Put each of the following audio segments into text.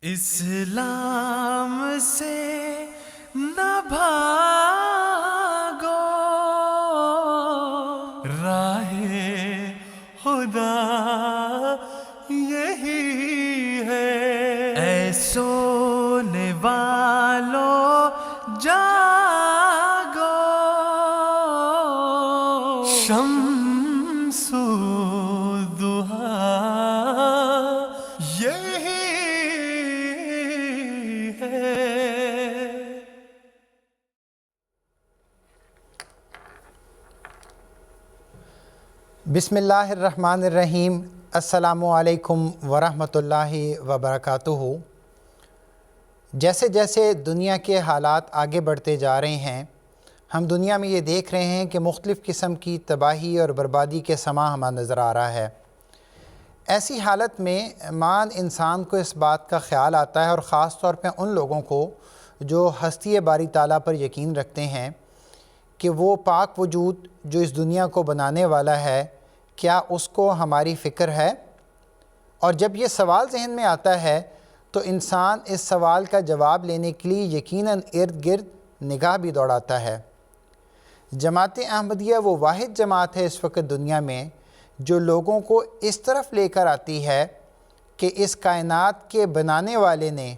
اسلام سے نہ بھاگو، راہ خدا یہی ہے۔ اے سونے والوں جاگو، شمس الضحیٰ یہی ہے۔ بسم اللہ الرحمن الرحیم۔ السلام علیکم ورحمۃ اللہ وبرکاتہ۔ جیسے جیسے دنیا کے حالات آگے بڑھتے جا رہے ہیں، ہم دنیا میں یہ دیکھ رہے ہیں کہ مختلف قسم کی تباہی اور بربادی کے سماں ہمیں نظر آ رہا ہے۔ ایسی حالت میں مان انسان کو اس بات کا خیال آتا ہے، اور خاص طور پہ ان لوگوں کو جو ہستی باری تعالیٰ پر یقین رکھتے ہیں کہ وہ پاک وجود جو اس دنیا کو بنانے والا ہے، کیا اس کو ہماری فکر ہے؟ اور جب یہ سوال ذہن میں آتا ہے تو انسان اس سوال کا جواب لینے کے لیے یقیناً ارد گرد نگاہ بھی دوڑاتا ہے۔ جماعت احمدیہ وہ واحد جماعت ہے اس وقت دنیا میں جو لوگوں کو اس طرف لے کر آتی ہے کہ اس کائنات کے بنانے والے نے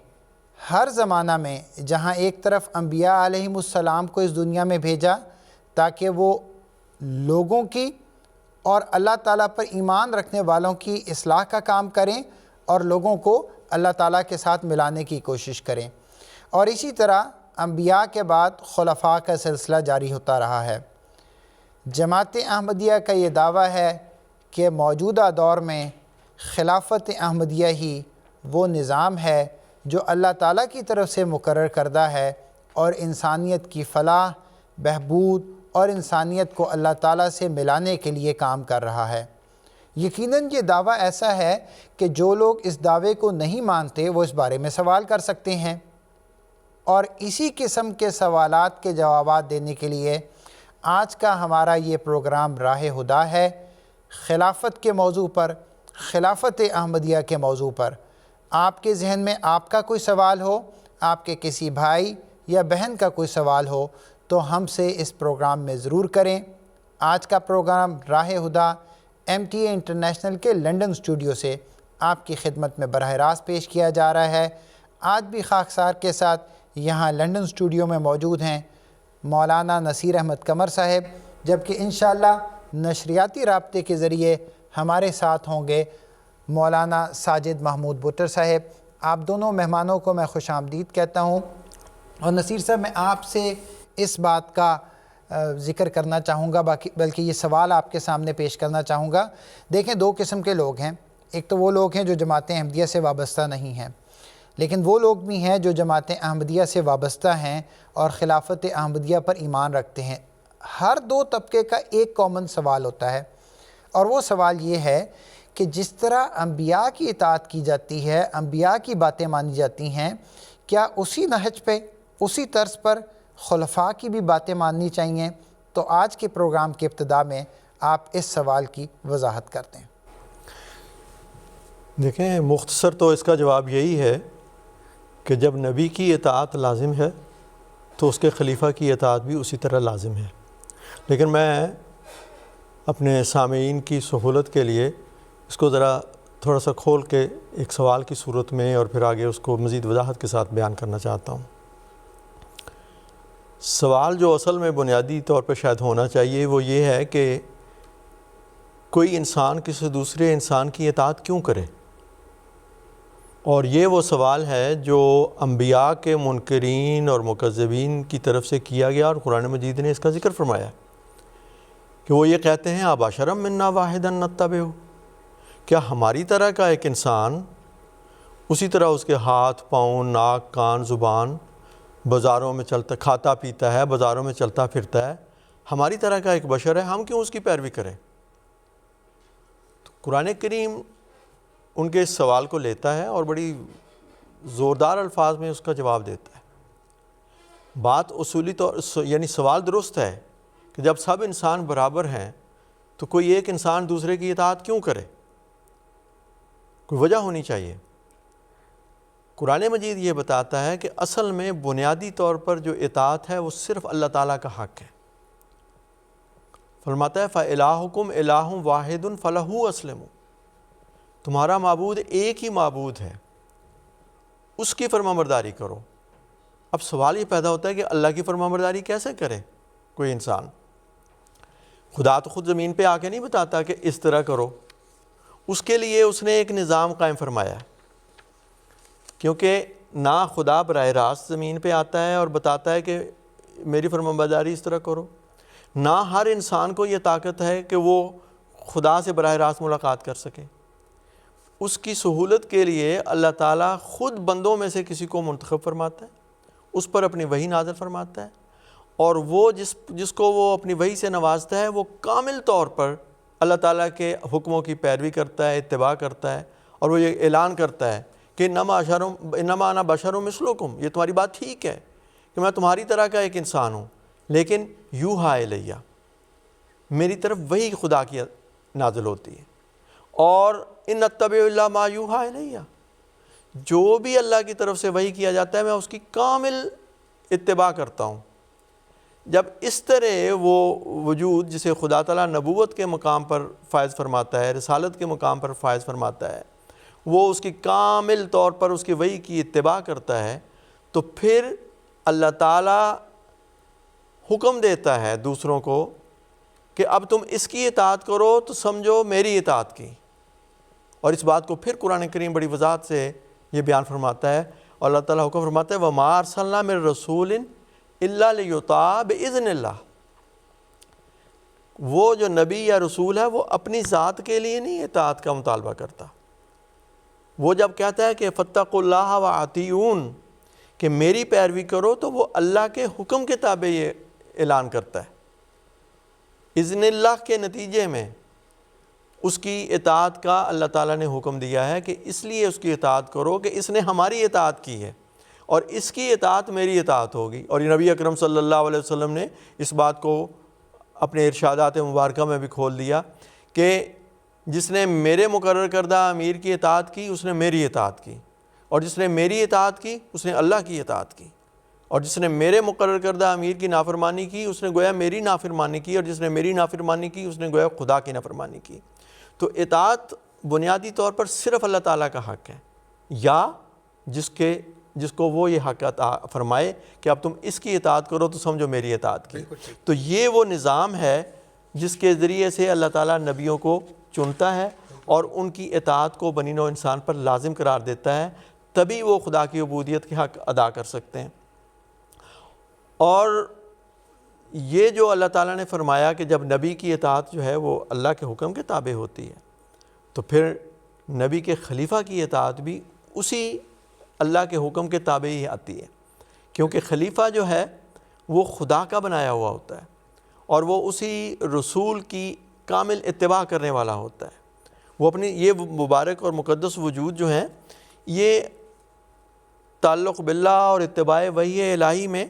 ہر زمانہ میں جہاں ایک طرف انبیاء علیہم السلام کو اس دنیا میں بھیجا تاکہ وہ لوگوں کی اور اللہ تعالیٰ پر ایمان رکھنے والوں کی اصلاح کا کام کریں اور لوگوں کو اللہ تعالیٰ کے ساتھ ملانے کی کوشش کریں، اور اسی طرح انبیاء کے بعد خلفاء کا سلسلہ جاری ہوتا رہا ہے۔ جماعت احمدیہ کا یہ دعویٰ ہے کہ موجودہ دور میں خلافت احمدیہ ہی وہ نظام ہے جو اللہ تعالیٰ کی طرف سے مقرر کردہ ہے اور انسانیت کی فلاح، بہبود اور انسانیت کو اللہ تعالیٰ سے ملانے کے لیے کام کر رہا ہے۔ یقیناً یہ دعویٰ ایسا ہے کہ جو لوگ اس دعوے کو نہیں مانتے وہ اس بارے میں سوال کر سکتے ہیں، اور اسی قسم کے سوالات کے جوابات دینے کے لیے آج کا ہمارا یہ پروگرام راہ ہدا ہے۔ خلافت کے موضوع پر، خلافت احمدیہ کے موضوع پر آپ کے ذہن میں آپ کا کوئی سوال ہو، آپ کے کسی بھائی یا بہن کا کوئی سوال ہو تو ہم سے اس پروگرام میں ضرور کریں۔ آج کا پروگرام راہ ہدا MTA انٹرنیشنل کے لنڈن اسٹوڈیو سے آپ کی خدمت میں براہ راست پیش کیا جا رہا ہے۔ آج بھی خاکسار کے ساتھ یہاں لنڈن اسٹوڈیو میں موجود ہیں مولانا نصیر احمد قمر صاحب، جبکہ انشاءاللہ نشریاتی رابطے کے ذریعے ہمارے ساتھ ہوں گے مولانا ساجد محمود بٹر صاحب۔ آپ دونوں مہمانوں کو میں خوش آمدید کہتا ہوں، اور نصیر صاحب میں آپ سے اس بات کا ذکر کرنا چاہوں گا، بلکہ یہ سوال آپ کے سامنے پیش کرنا چاہوں گا۔ دیکھیں، دو قسم کے لوگ ہیں۔ ایک تو وہ لوگ ہیں جو جماعت احمدیہ سے وابستہ نہیں ہیں، لیکن وہ لوگ بھی ہیں جو جماعت احمدیہ سے وابستہ ہیں اور خلافت احمدیہ پر ایمان رکھتے ہیں۔ ہر دو طبقے کا ایک کامن سوال ہوتا ہے، اور وہ سوال یہ ہے کہ جس طرح انبیاء کی اطاعت کی جاتی ہے، انبیاء کی باتیں مانی جاتی ہیں، کیا اسی نہج پہ، اسی طرز پر خلفاء کی بھی باتیں ماننی چاہیے؟ تو آج کے پروگرام کی ابتدا میں آپ اس سوال کی وضاحت کرتے ہیں۔ دیکھیں، مختصر تو اس کا جواب یہی ہے کہ جب نبی کی اطاعت لازم ہے تو اس کے خلیفہ کی اطاعت بھی اسی طرح لازم ہے۔ لیکن میں اپنے سامعین کی سہولت کے لیے اس کو ذرا تھوڑا سا کھول کے ایک سوال کی صورت میں اور پھر آگے اس کو مزید وضاحت کے ساتھ بیان کرنا چاہتا ہوں۔ سوال جو اصل میں بنیادی طور پہ شاید ہونا چاہیے وہ یہ ہے کہ کوئی انسان کسی دوسرے انسان کی اطاعت کیوں کرے؟ اور یہ وہ سوال ہے جو انبیاء کے منکرین اور مکذبین کی طرف سے کیا گیا، اور قرآن مجید نے اس کا ذکر فرمایا کہ وہ یہ کہتے ہیں ابشرم منا واحدا نتبعہ، کیا ہماری طرح کا ایک انسان، اسی طرح اس کے ہاتھ، پاؤں، ناک، کان، زبان، بازاروں میں چلتا، کھاتا پیتا ہے، بازاروں میں چلتا پھرتا ہے، ہماری طرح کا ایک بشر ہے، ہم کیوں اس کی پیروی کریں؟ تو قرآن کریم ان کے اس سوال کو لیتا ہے اور بڑی زوردار الفاظ میں اس کا جواب دیتا ہے۔ بات اصولی طور یعنی سوال درست ہے کہ جب سب انسان برابر ہیں تو کوئی ایک انسان دوسرے کی اطاعت کیوں کرے؟ کوئی وجہ ہونی چاہیے۔ قرآن مجید یہ بتاتا ہے کہ اصل میں بنیادی طور پر جو اطاعت ہے وہ صرف اللہ تعالیٰ کا حق ہے۔ فرماتا ہے فَإِلَٰهُكُمْ إِلَٰهٌ وَاحِدٌ فَلَهُ أَسْلِمُوا، تمہارا معبود ایک ہی معبود ہے، اس کی فرمانبرداری کرو۔ اب سوال یہ پیدا ہوتا ہے کہ اللہ کی فرمانبرداری کیسے کرے کوئی انسان؟ خدا تو خود زمین پہ آ کے نہیں بتاتا کہ اس طرح کرو، اس کے لیے اس نے ایک نظام قائم فرمایا ہے، کیونکہ نہ خدا براہ راست زمین پہ آتا ہے اور بتاتا ہے کہ میری فرمانبرداری اس طرح کرو، نہ ہر انسان کو یہ طاقت ہے کہ وہ خدا سے براہ راست ملاقات کر سکے۔ اس کی سہولت کے لیے اللہ تعالیٰ خود بندوں میں سے کسی کو منتخب فرماتا ہے، اس پر اپنی وحی نازل فرماتا ہے، اور وہ جس کو وہ اپنی وحی سے نوازتا ہے وہ کامل طور پر اللہ تعالیٰ کے حکموں کی پیروی کرتا ہے، اتباع کرتا ہے، اور وہ یہ اعلان کرتا ہے کہ انما انا بشر مثلکم، یہ تمہاری بات ٹھیک ہے کہ میں تمہاری طرح کا ایک انسان ہوں، لیکن یوحا الیہ، میری طرف وحی خدا کی نازل ہوتی ہے، اور ان اتبع الا ما یوحا الیہ، جو بھی اللہ کی طرف سے وحی کیا جاتا ہے میں اس کی کامل اتباع کرتا ہوں۔ جب اس طرح وہ وجود جسے خدا تعالیٰ نبوت کے مقام پر فائز فرماتا ہے، رسالت کے مقام پر فائز فرماتا ہے، وہ اس کی کامل طور پر اس کی وحی کی اتباع کرتا ہے، تو پھر اللہ تعالیٰ حکم دیتا ہے دوسروں کو کہ اب تم اس کی اطاعت کرو تو سمجھو میری اطاعت کی۔ اور اس بات کو پھر قرآن کریم بڑی وضاحت سے یہ بیان فرماتا ہے، اور اللہ تعالیٰ حکم فرماتا ہے وَمَا أَرْسَلْنَا مِن رَسُولٍ إِلَّا لِيُطَاعَ بِإِذْنِ اللَّهِ، وہ جو نبی یا رسول ہے وہ اپنی ذات کے لیے نہیں اطاعت کا مطالبہ کرتا، وہ جب کہتا ہے کہ فَاتَّقُوا اللَّهَ وَأَطِیعُونِ، کہ میری پیروی کرو، تو وہ اللہ کے حکم کے تابع یہ اعلان کرتا ہے۔ اذن اللہ کے نتیجے میں اس کی اطاعت کا اللہ تعالیٰ نے حکم دیا ہے کہ اس لیے اس کی اطاعت کرو کہ اس نے ہماری اطاعت کی ہے، اور اس کی اطاعت میری اطاعت ہوگی۔ اور یہ نبی اکرم صلی اللہ علیہ وسلم نے اس بات کو اپنے ارشادات مبارکہ میں بھی کھول دیا کہ جس نے میرے مقرر کردہ امیر کی اطاعت کی اس نے میری اطاعت کی، اور جس نے میری اطاعت کی اس نے اللہ کی اطاعت کی، اور جس نے میرے مقرر کردہ امیر کی نافرمانی کی اس نے گویا میری نافرمانی کی، اور جس نے میری نافرمانی کی اس نے گویا خدا کی نافرمانی کی۔ تو اطاعت بنیادی طور پر صرف اللہ تعالیٰ کا حق ہے، یا جس کو وہ یہ حق عطا فرمائے کہ اب تم اس کی اطاعت کرو تو سمجھو میری اطاعت کی۔ تو یہ وہ نظام ہے جس کے ذریعے سے اللہ تعالیٰ نبیوں کو چنتا ہے اور ان کی اطاعت کو بنی نوع انسان پر لازم قرار دیتا ہے، تبھی وہ خدا کی عبودیت کے حق ادا کر سکتے ہیں۔ اور یہ جو اللہ تعالیٰ نے فرمایا کہ جب نبی کی اطاعت جو ہے وہ اللہ کے حکم کے تابع ہوتی ہے، تو پھر نبی کے خلیفہ کی اطاعت بھی اسی اللہ کے حکم کے تابع ہی آتی ہے، کیونکہ خلیفہ جو ہے وہ خدا کا بنایا ہوا ہوتا ہے، اور وہ اسی رسول کی کامل اتباع کرنے والا ہوتا ہے۔ وہ اپنی یہ مبارک اور مقدس وجود جو ہیں یہ تعلق باللہ اور اتباع وحی الہی میں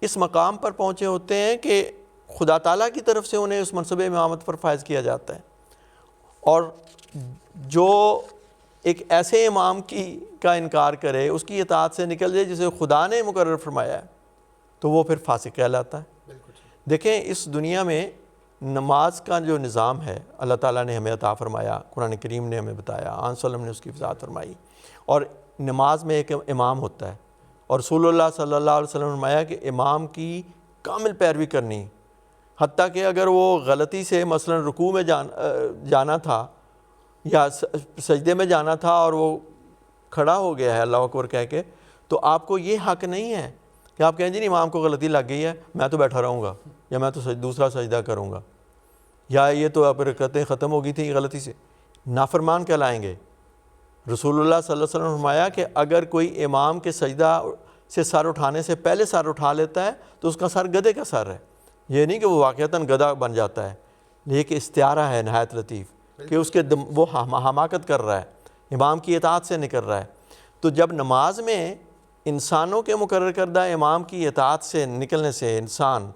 اس مقام پر پہنچے ہوتے ہیں کہ خدا تعالیٰ کی طرف سے انہیں اس منصب امامت پر فائز کیا جاتا ہے، اور جو ایک ایسے امام کا انکار کرے، اس کی اطاعت سے نکل جائے جسے خدا نے مقرر فرمایا ہے، تو وہ پھر فاسق کہلاتا ہے۔ دیکھیں اس دنیا میں نماز کا جو نظام ہے اللہ تعالیٰ نے ہمیں عطا فرمایا، قرآن کریم نے ہمیں بتایا، آن صلی اللہ علیہ وسلم نے اس کی وضاحت فرمائی، اور نماز میں ایک امام ہوتا ہے، اور رسول اللہ صلی اللہ علیہ وسلم نے فرمایا کہ امام کی کامل پیروی کرنی، حتیٰ کہ اگر وہ غلطی سے مثلا رکوع میں جانا تھا یا سجدے میں جانا تھا اور وہ کھڑا ہو گیا ہے اللہ اکبر کہہ کے، تو آپ کو یہ حق نہیں ہے کہ آپ کہیں جی امام کو غلطی لگ گئی ہے میں تو بیٹھا رہوں گا، یا میں تو دوسرا سجدہ کروں گا، یا یہ تو اب رکعتیں ختم ہو گئی تھیں غلطی سے، نافرمان کہلائیں گے۔ رسول اللہ صلی اللہ علیہ وسلم نے فرمایا کہ اگر کوئی امام کے سجدہ سے سر اٹھانے سے پہلے سر اٹھا لیتا ہے تو اس کا سر گدھے کا سر ہے، یہ نہیں کہ وہ واقعتاً گدھا بن جاتا ہے، یہ کہ استعارہ ہے نہایت لطیف کہ اس کے وہ حماقت کر رہا ہے، امام کی اطاعت سے نکل رہا ہے۔ تو جب نماز میں انسانوں کے مقرر کردہ امام کی اطاعت سے نکلنے سے انسان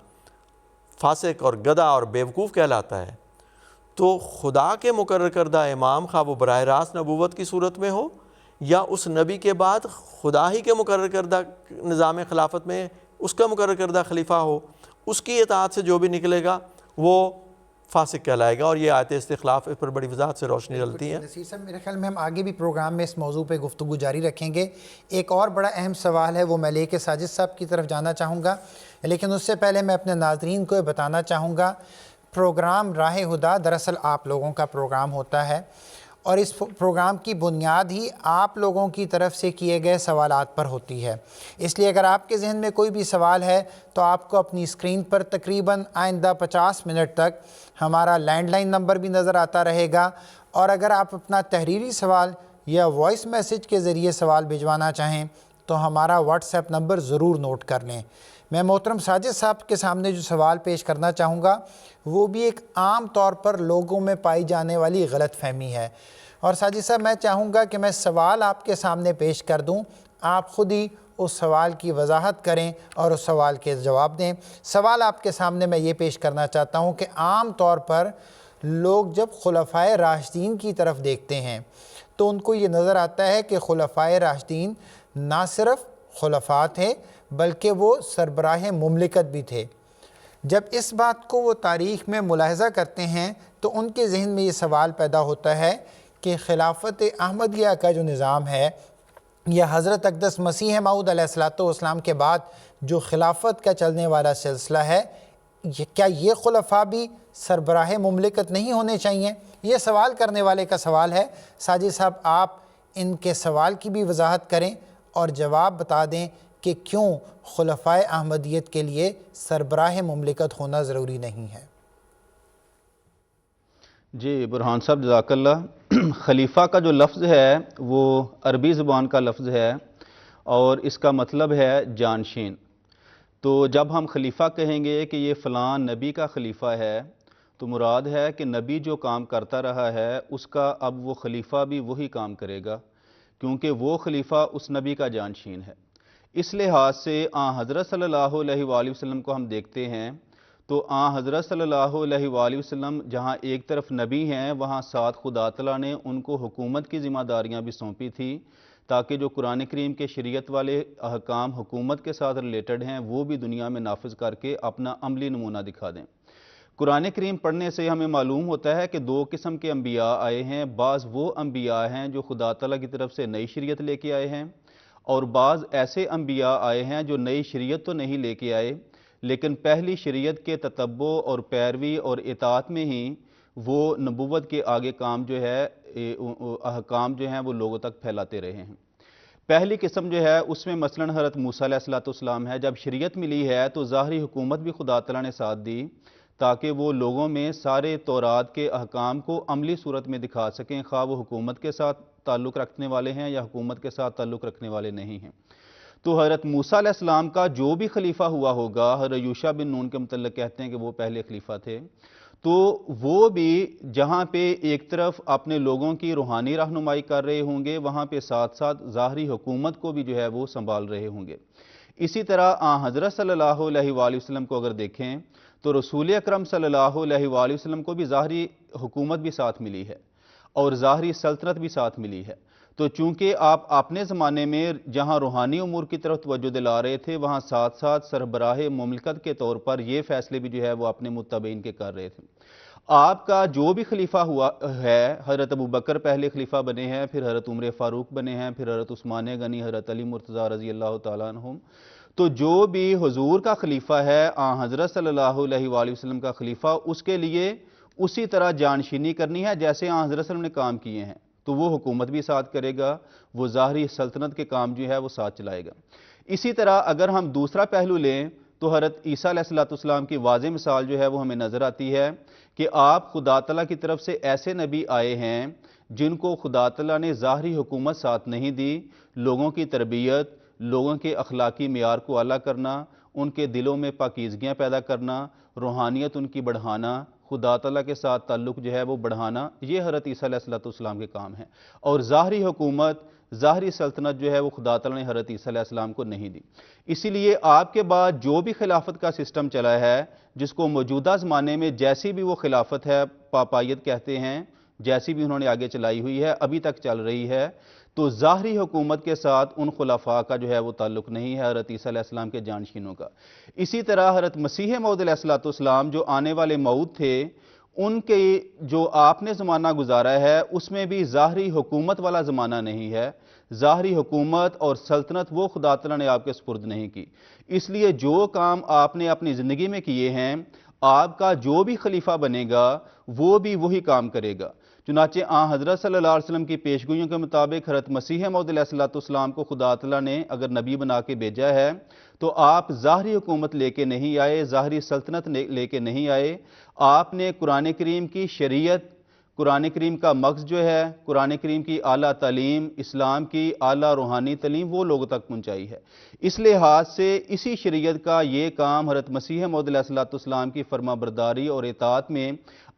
فاسق اور گدھا اور بیوقوف کہلاتا ہے، تو خدا کے مقرر کردہ امام خواہ وہ براہ راست نبوت کی صورت میں ہو یا اس نبی کے بعد خدا ہی کے مقرر کردہ نظام خلافت میں اس کا مقرر کردہ خلیفہ ہو، اس کی اطاعت سے جو بھی نکلے گا وہ فاسق کہلائے گا۔ اور یہ آیت استخلاف اس پر بڑی وضاحت سے روشنی ڈالتی ہے۔ نصیر صاحب میرے خیال میں ہم آگے بھی پروگرام میں اس موضوع پہ گفتگو جاری رکھیں گے۔ ایک اور بڑا اہم سوال ہے، وہ میں لے کے ساجد صاحب کی طرف جانا چاہوں گا، لیکن اس سے پہلے میں اپنے ناظرین کو یہ بتانا چاہوں گا، پروگرام راہ ہدیٰ دراصل آپ لوگوں کا پروگرام ہوتا ہے، اور اس پروگرام کی بنیاد ہی آپ لوگوں کی طرف سے کیے گئے سوالات پر ہوتی ہے۔ اس لیے اگر آپ کے ذہن میں کوئی بھی سوال ہے تو آپ کو اپنی اسکرین پر تقریباً آئندہ 50 منٹ تک ہمارا لینڈ لائن نمبر بھی نظر آتا رہے گا، اور اگر آپ اپنا تحریری سوال یا وائس میسیج کے ذریعے سوال بھجوانا چاہیں تو ہمارا واٹس ایپ نمبر ضرور نوٹ کر لیں۔ میں محترم ساجد صاحب کے سامنے جو سوال پیش کرنا چاہوں گا وہ بھی ایک عام طور پر لوگوں میں پائی جانے والی غلط فہمی ہے، اور ساجد صاحب میں چاہوں گا کہ میں سوال آپ کے سامنے پیش کر دوں، آپ خود ہی اس سوال کی وضاحت کریں اور اس سوال کے جواب دیں۔ سوال آپ کے سامنے میں یہ پیش کرنا چاہتا ہوں کہ عام طور پر لوگ جب خلفائے راشدین کی طرف دیکھتے ہیں تو ان کو یہ نظر آتا ہے کہ خلفائے راشدین نہ صرف خلفاء تھے بلکہ وہ سربراہ مملکت بھی تھے۔ جب اس بات کو وہ تاریخ میں ملاحظہ کرتے ہیں تو ان کے ذہن میں یہ سوال پیدا ہوتا ہے کہ خلافت احمدیہ کا جو نظام ہے یا حضرت اقدس مسیح موعود علیہ السلام کے بعد جو خلافت کا چلنے والا سلسلہ ہے، کیا یہ خلفاء بھی سربراہ مملکت نہیں ہونے چاہیے؟ یہ سوال کرنے والے کا سوال ہے۔ ساجد صاحب آپ ان کے سوال کی بھی وضاحت کریں اور جواب بتا دیں کہ کیوں خلفائے احمدیت کے لیے سربراہ مملکت ہونا ضروری نہیں ہے۔ جی برہان صاحب جزاک اللہ۔ خلیفہ کا جو لفظ ہے وہ عربی زبان کا لفظ ہے اور اس کا مطلب ہے جانشین۔ تو جب ہم خلیفہ کہیں گے کہ یہ فلاں نبی کا خلیفہ ہے تو مراد ہے کہ نبی جو کام کرتا رہا ہے اس کا اب وہ خلیفہ بھی وہی کام کرے گا، کیونکہ وہ خلیفہ اس نبی کا جانشین ہے۔ اس لحاظ سے حضرت صلی اللہ علیہ وآلہ وسلم کو ہم دیکھتے ہیں تو حضرت صلی اللہ علیہ وآلہ وسلم جہاں ایک طرف نبی ہیں وہاں ساتھ خدا تعالیٰ نے ان کو حکومت کی ذمہ داریاں بھی سونپی تھی تاکہ جو قرآن کریم کے شریعت والے احکام حکومت کے ساتھ ریلیٹڈ ہیں وہ بھی دنیا میں نافذ کر کے اپنا عملی نمونہ دکھا دیں۔ قرآن کریم پڑھنے سے ہمیں معلوم ہوتا ہے کہ دو قسم کے انبیاء آئے ہیں۔ بعض وہ انبیاء ہیں جو خدا تعالیٰ کی طرف سے نئی شریعت لے کے آئے ہیں، اور بعض ایسے انبیاء آئے ہیں جو نئی شریعت تو نہیں لے کے آئے لیکن پہلی شریعت کے تتبع اور پیروی اور اطاعت میں ہی وہ نبوت کے آگے کام جو ہے احکام جو ہیں وہ لوگوں تک پھیلاتے رہے ہیں۔ پہلی قسم جو ہے اس میں مثلاً حضرت موسیٰ علیہ السلام ہے۔ جب شریعت ملی ہے تو ظاہری حکومت بھی خدا تعالیٰ نے ساتھ دی تاکہ وہ لوگوں میں سارے تورات کے احکام کو عملی صورت میں دکھا سکیں، خواہ وہ حکومت کے ساتھ تعلق رکھنے والے ہیں یا حکومت کے ساتھ تعلق رکھنے والے نہیں ہیں۔ تو حضرت موسیٰ علیہ السلام کا جو بھی خلیفہ ہوا ہوگا، حضرت یوشع بن نون کے متعلق کہتے ہیں کہ وہ پہلے خلیفہ تھے، تو وہ بھی جہاں پہ ایک طرف اپنے لوگوں کی روحانی رہنمائی کر رہے ہوں گے وہاں پہ ساتھ ساتھ ظاہری حکومت کو بھی جو ہے وہ سنبھال رہے ہوں گے۔ اسی طرح حضرت صلی اللہ علیہ وآلہ وسلم کو اگر دیکھیں تو رسول اکرم صلی اللہ علیہ وآلہ وسلم کو بھی ظاہری حکومت بھی ساتھ ملی ہے اور ظاہری سلطنت بھی ساتھ ملی ہے۔ تو چونکہ آپ اپنے زمانے میں جہاں روحانی امور کی طرف توجہ دلا رہے تھے وہاں ساتھ ساتھ سربراہ مملکت کے طور پر یہ فیصلے بھی جو ہے وہ اپنے متبعین کے کر رہے تھے۔ آپ کا جو بھی خلیفہ ہوا ہے، حضرت ابوبکر پہلے خلیفہ بنے ہیں، پھر حضرت عمر فاروق بنے ہیں، پھر حضرت عثمان غنی، حضرت علی مرتضیٰ رضی اللہ تعالیٰ عنہم، تو جو بھی حضور کا خلیفہ ہے حضرت صلی اللہ علیہ وآلہ وسلم کا خلیفہ، اس کے لیے اسی طرح جانشینی کرنی ہے جیسے حضرت صلی اللہ علیہ وسلم نے کام کیے ہیں، تو وہ حکومت بھی ساتھ کرے گا، وہ ظاہری سلطنت کے کام جو ہے وہ ساتھ چلائے گا۔ اسی طرح اگر ہم دوسرا پہلو لیں تو حضرت عیسیٰ علیہ السلام کی واضح مثال جو ہے وہ ہمیں نظر آتی ہے کہ آپ خدا تعالیٰ کی طرف سے ایسے نبی آئے ہیں جن کو خدا تعالیٰ نے ظاہری حکومت ساتھ نہیں دی، لوگوں کی تربیت، لوگوں کے اخلاقی معیار کو اعلیٰ کرنا، ان کے دلوں میں پاکیزگیاں پیدا کرنا، روحانیت ان کی بڑھانا، خدا تعالیٰ کے ساتھ تعلق جو ہے وہ بڑھانا، یہ حضرت عیسیٰ علیہ السلام کے کام ہیں۔ اور ظاہری حکومت، ظاہری سلطنت جو ہے وہ خدا تعالیٰ نے حضرت عیسیٰ علیہ السلام کو نہیں دی۔ اسی لیے آپ کے بعد جو بھی خلافت کا سسٹم چلا ہے، جس کو موجودہ زمانے میں جیسی بھی وہ خلافت ہے، پاپائیت کہتے ہیں، جیسی بھی انہوں نے آگے چلائی ہوئی ہے، ابھی تک چل رہی ہے، تو ظاہری حکومت کے ساتھ ان خلفاء کا جو ہے وہ تعلق نہیں ہے، حضرت عیسیٰ علیہ السلام کے جانشینوں کا۔ اسی طرح حضرت مسیح موعود علیہ السلام جو آنے والے موعود تھے، ان کے جو آپ نے زمانہ گزارا ہے اس میں بھی ظاہری حکومت والا زمانہ نہیں ہے۔ ظاہری حکومت اور سلطنت وہ خدا تعالیٰ نے آپ کے سپرد نہیں کی، اس لیے جو کام آپ نے اپنی زندگی میں کیے ہیں، آپ کا جو بھی خلیفہ بنے گا وہ بھی وہی کام کرے گا۔ چنانچہ حضرت صلی اللہ علیہ وسلم کی پیشگوئیوں کے مطابق حضرت مسیح موعود علیہ السلام کو خدا تعالیٰ نے اگر نبی بنا کے بھیجا ہے تو آپ ظاہری حکومت لے کے نہیں آئے، ظاہری سلطنت لے کے نہیں آئے، آپ نے قرآن کریم کی شریعت، قرآن کریم کا مغز جو ہے، قرآن کریم کی اعلیٰ تعلیم، اسلام کی اعلیٰ روحانی تعلیم وہ لوگوں تک پہنچائی ہے۔ اس لحاظ سے اسی شریعت کا یہ کام حضرت مسیح موعود علیہ السلام کی فرما برداری اور اطاعت میں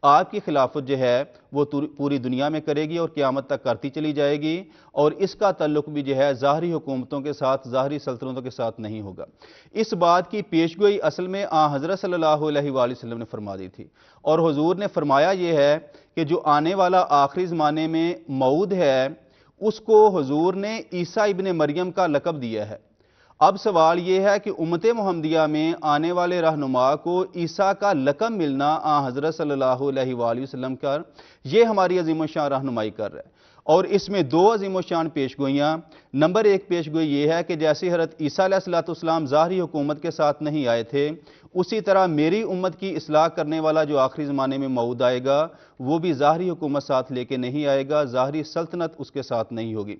آپ کی خلافت جو ہے وہ پوری دنیا میں کرے گی اور قیامت تک کرتی چلی جائے گی، اور اس کا تعلق بھی جو ہے ظاہری حکومتوں کے ساتھ، ظاہری سلطنتوں کے ساتھ نہیں ہوگا۔ اس بات کی پیشگوئی اصل میں حضرت صلی اللہ علیہ وآلہ وسلم نے فرما دی تھی، اور حضور نے فرمایا یہ ہے کہ جو آنے والا آخری زمانے میں موعود ہے اس کو حضور نے عیسیٰ ابن مریم کا لقب دیا ہے۔ اب سوال یہ ہے کہ امت محمدیہ میں آنے والے رہنما کو عیسیٰ کا لقب ملنا حضرت صلی اللہ علیہ وآلہ وسلم کا، یہ ہماری عظیم الشان رہنمائی کر رہا ہے، اور اس میں دو عظیم الشان پیشگوئیاں۔ نمبر ایک پیشگوئی یہ ہے کہ جیسے حضرت عیسیٰ علیہ السلام ظاہری حکومت کے ساتھ نہیں آئے تھے، اسی طرح میری امت کی اصلاح کرنے والا جو آخری زمانے میں موعود آئے گا وہ بھی ظاہری حکومت ساتھ لے کے نہیں آئے گا، ظاہری سلطنت اس کے ساتھ نہیں ہوگی۔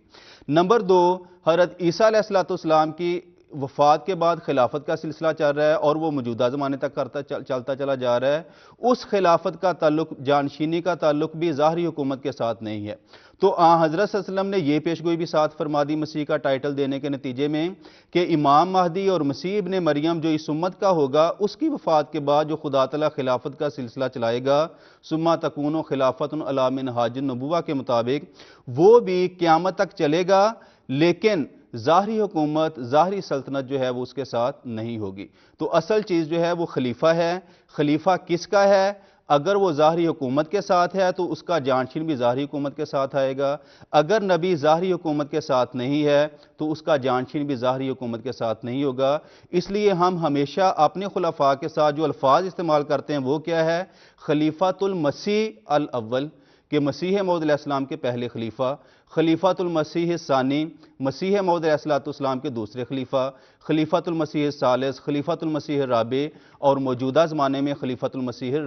نمبر دو، حضرت عیسیٰ علیہ السلام کی وفات کے بعد خلافت کا سلسلہ چل رہا ہے اور وہ موجودہ زمانے تک چلتا چلا جا رہا ہے، اس خلافت کا تعلق، جانشینی کا تعلق بھی ظاہری حکومت کے ساتھ نہیں ہے۔ تو حضرت صلی اللہ علیہ وسلم نے یہ پیشگوئی بھی ساتھ فرما دی مسیح کا ٹائٹل دینے کے نتیجے میں کہ امام مہدی اور مسیح ابن مریم جو اس امت کا ہوگا، اس کی وفات کے بعد جو خدا تعالیٰ خلافت کا سلسلہ چلائے گا، ثم تکون خلافت علی منہاج النبوہ کے مطابق، وہ بھی قیامت تک چلے گا، لیکن ظاہری حکومت، ظاہری سلطنت جو ہے وہ اس کے ساتھ نہیں ہوگی۔ تو اصل چیز جو ہے وہ خلیفہ ہے۔ خلیفہ کس کا ہے؟ اگر وہ ظاہری حکومت کے ساتھ ہے تو اس کا جانشین بھی ظاہری حکومت کے ساتھ آئے گا، اگر نبی ظاہری حکومت کے ساتھ نہیں ہے تو اس کا جانشین بھی ظاہری حکومت کے ساتھ نہیں ہوگا۔ اس لیے ہم ہمیشہ اپنے خلفاء کے ساتھ جو الفاظ استعمال کرتے ہیں وہ کیا ہے؟ خلیفۃ المسیح الاول، کہ مسیح موعود علیہ السلام کے پہلے خلیفہ، خلیفۃ المسیح الثانی، مسیح موعود علیہ السلام کے دوسرے خلیفہ، خلیفۃ المسیح الثالث، خلیفۃ المسیح الرابع، اور موجودہ زمانے میں خلیفۃ المسیح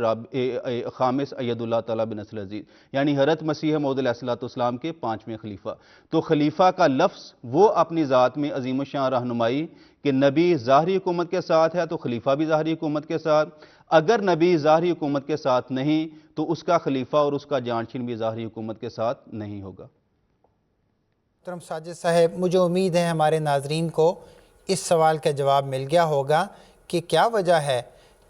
خامس اید اللہ تعالیٰ بنصر عزیز، یعنی حضرت مسیح موعود علیہ السلام کے پانچویں خلیفہ۔ تو خلیفہ کا لفظ وہ اپنی ذات میں عظیم الشان رہنمائی کہ نبی ظاہری حکومت کے ساتھ ہے تو خلیفہ بھی ظاہری حکومت کے ساتھ، اگر نبی ظاہری حکومت کے ساتھ نہیں تو اس کا خلیفہ اور اس کا جانشین بھی ظاہری حکومت کے ساتھ نہیں ہوگا۔ محترم ساجد صاحب، مجھے امید ہے ہمارے ناظرین کو اس سوال کا جواب مل گیا ہوگا کہ کیا وجہ ہے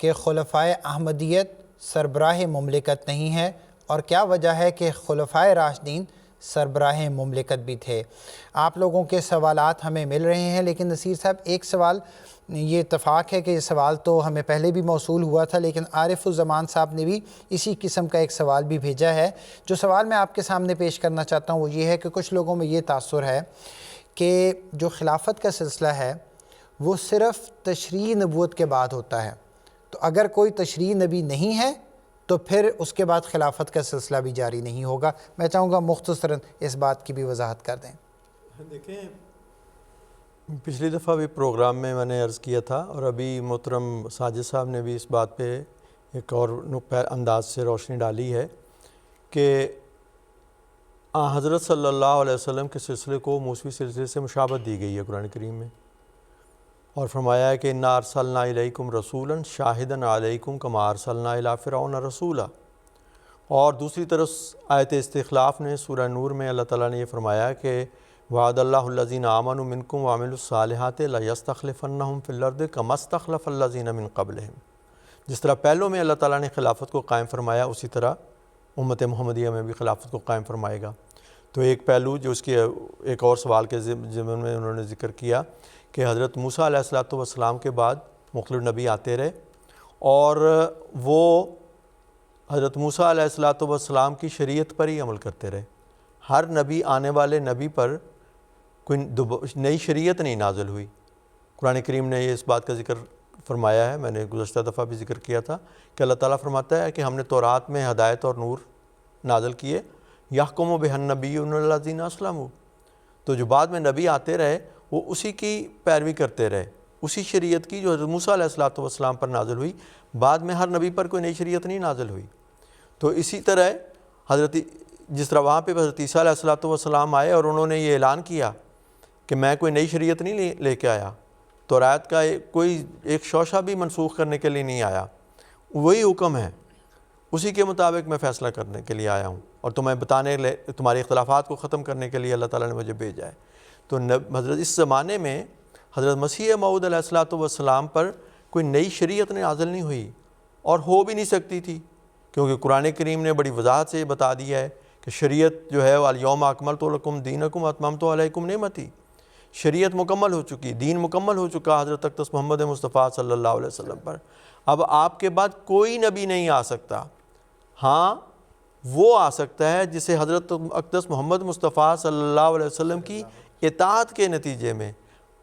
کہ خلفائے احمدیت سربراہ مملکت نہیں ہے، اور کیا وجہ ہے کہ خلفائے راشدین سربراہ مملکت بھی تھے۔ آپ لوگوں کے سوالات ہمیں مل رہے ہیں، لیکن نصیر صاحب ایک سوال، یہ اتفاق ہے کہ یہ سوال تو ہمیں پہلے بھی موصول ہوا تھا، لیکن عارف الزمان صاحب نے بھی اسی قسم کا ایک سوال بھی بھیجا ہے۔ جو سوال میں آپ کے سامنے پیش کرنا چاہتا ہوں وہ یہ ہے کہ کچھ لوگوں میں یہ تاثر ہے کہ جو خلافت کا سلسلہ ہے وہ صرف تشریع نبوت کے بعد ہوتا ہے، تو اگر کوئی تشریع نبی نہیں ہے تو پھر اس کے بعد خلافت کا سلسلہ بھی جاری نہیں ہوگا۔ میں چاہوں گا مختصراً اس بات کی بھی وضاحت کر دیں۔ دیکھیں، پچھلی دفعہ بھی پروگرام میں نے عرض کیا تھا، اور ابھی محترم ساجد صاحب نے بھی اس بات پہ ایک اور انداز سے روشنی ڈالی ہے کہ حضرت صلی اللہ علیہ وسلم کے سلسلے کو موسوی سلسلے سے مشابہت دی گئی ہے قرآن کریم میں، اور فرمایا ہے کہ انا ارسلنا الیکم رسولا شاہدا علیکم کما ارسلنا الی فرعون رسولا، اور دوسری طرف آیت استخلاف نے سورہ نور میں اللہ تعالیٰ نے یہ فرمایا کہ وعد اللہ الذین آمنوا منکم وعملوا الصالحات لیستخلفنہم فی الارض کما استخلف الذین من قبلہم، جس طرح پہلوں میں اللہ تعالیٰ نے خلافت کو قائم فرمایا اسی طرح امت محمدیہ میں بھی خلافت کو قائم فرمائے گا۔ تو ایک پہلو جو اس کے ایک اور سوال کے ضمن میں انہوں نے ذکر کیا کہ حضرت موسیٰ علیہ السلام کے بعد مختلف نبی آتے رہے، اور وہ حضرت موسیٰ علیہ السلام کی شریعت پر ہی عمل کرتے رہے، ہر نبی آنے والے نبی پر کوئی نئی شریعت نہیں نازل ہوئی۔ قرآن کریم نے یہ اس بات کا ذکر فرمایا ہے، میں نے گزشتہ دفعہ بھی ذکر کیا تھا کہ اللہ تعالیٰ فرماتا ہے کہ ہم نے تورات میں ہدایت اور نور نازل کیے، یحکم بہ النبیون الذین اسلموا، تو جو بعد میں نبی آتے رہے وہ اسی کی پیروی کرتے رہے، اسی شریعت کی جو حضرت موسیٰ علیہ السلام پر نازل ہوئی۔ بعد میں ہر نبی پر کوئی نئی شریعت نہیں نازل ہوئی۔ تو اسی طرح جس طرح وہاں پہ حضرت عیسیٰ علیہ السلام آئے اور انہوں نے یہ اعلان کیا کہ میں کوئی نئی شریعت نہیں لے کے آیا، تورات کا کوئی ایک شوشہ بھی منسوخ کرنے کے لیے نہیں آیا، وہی حکم ہے، اسی کے مطابق میں فیصلہ کرنے کے لیے آیا ہوں اور تمہیں تمہارے اختلافات کو ختم کرنے کے لیے اللہ تعالیٰ نے مجھے بھیجا ہے۔ تو حضرت اس زمانے میں حضرت مسیح موعود علیہ السلام پر کوئی نئی شریعت نازل نہیں ہوئی اور ہو بھی نہیں سکتی تھی، کیونکہ قرآن کریم نے بڑی وضاحت سے یہ بتا دیا ہے کہ شریعت جو ہے الیوم اکملت لکم دینکم واتممت علیکم نعمتی، شریعت مکمل ہو چکی، دین مکمل ہو چکا حضرت اقدس محمد مصطفیٰ صلی اللہ علیہ وسلم پر۔ اب آپ کے بعد کوئی نبی نہیں آ سکتا، ہاں وہ آ سکتا ہے جسے حضرت اقدس محمد مصطفیٰ صلی اللہ علیہ وسلم کی اطاعت کے نتیجے میں،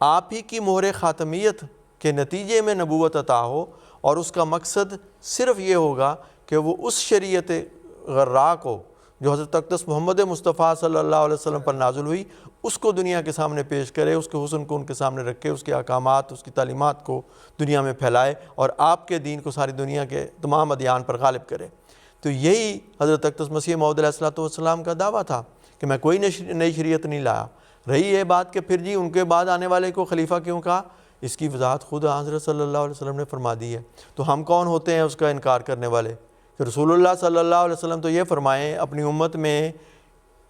آپ ہی کی مہر خاتمیت کے نتیجے میں نبوت عطا ہو، اور اس کا مقصد صرف یہ ہوگا کہ وہ اس شریعت غراء کو جو حضرت اقدس محمد مصطفیٰ صلی اللہ علیہ وسلم پر نازل ہوئی اس کو دنیا کے سامنے پیش کرے، اس کے حسن کو ان کے سامنے رکھے، اس کے احکامات، اس کی تعلیمات کو دنیا میں پھیلائے اور آپ کے دین کو ساری دنیا کے تمام ادیان پر غالب کرے۔ تو یہی حضرت اقدس مسیح موعود علیہ السلام کا دعویٰ تھا کہ میں کوئی نئی شریعت نہیں لایا۔ رہی یہ بات کہ پھر ان کے بعد آنے والے کو خلیفہ کیوں کہا، اس کی وضاحت خود حضرت صلی اللہ علیہ وسلم نے فرما دی ہے۔ تو ہم کون ہوتے ہیں اس کا انکار کرنے والے؟ کہ رسول اللہ صلی اللہ علیہ وسلم تو یہ فرمائیں اپنی امت میں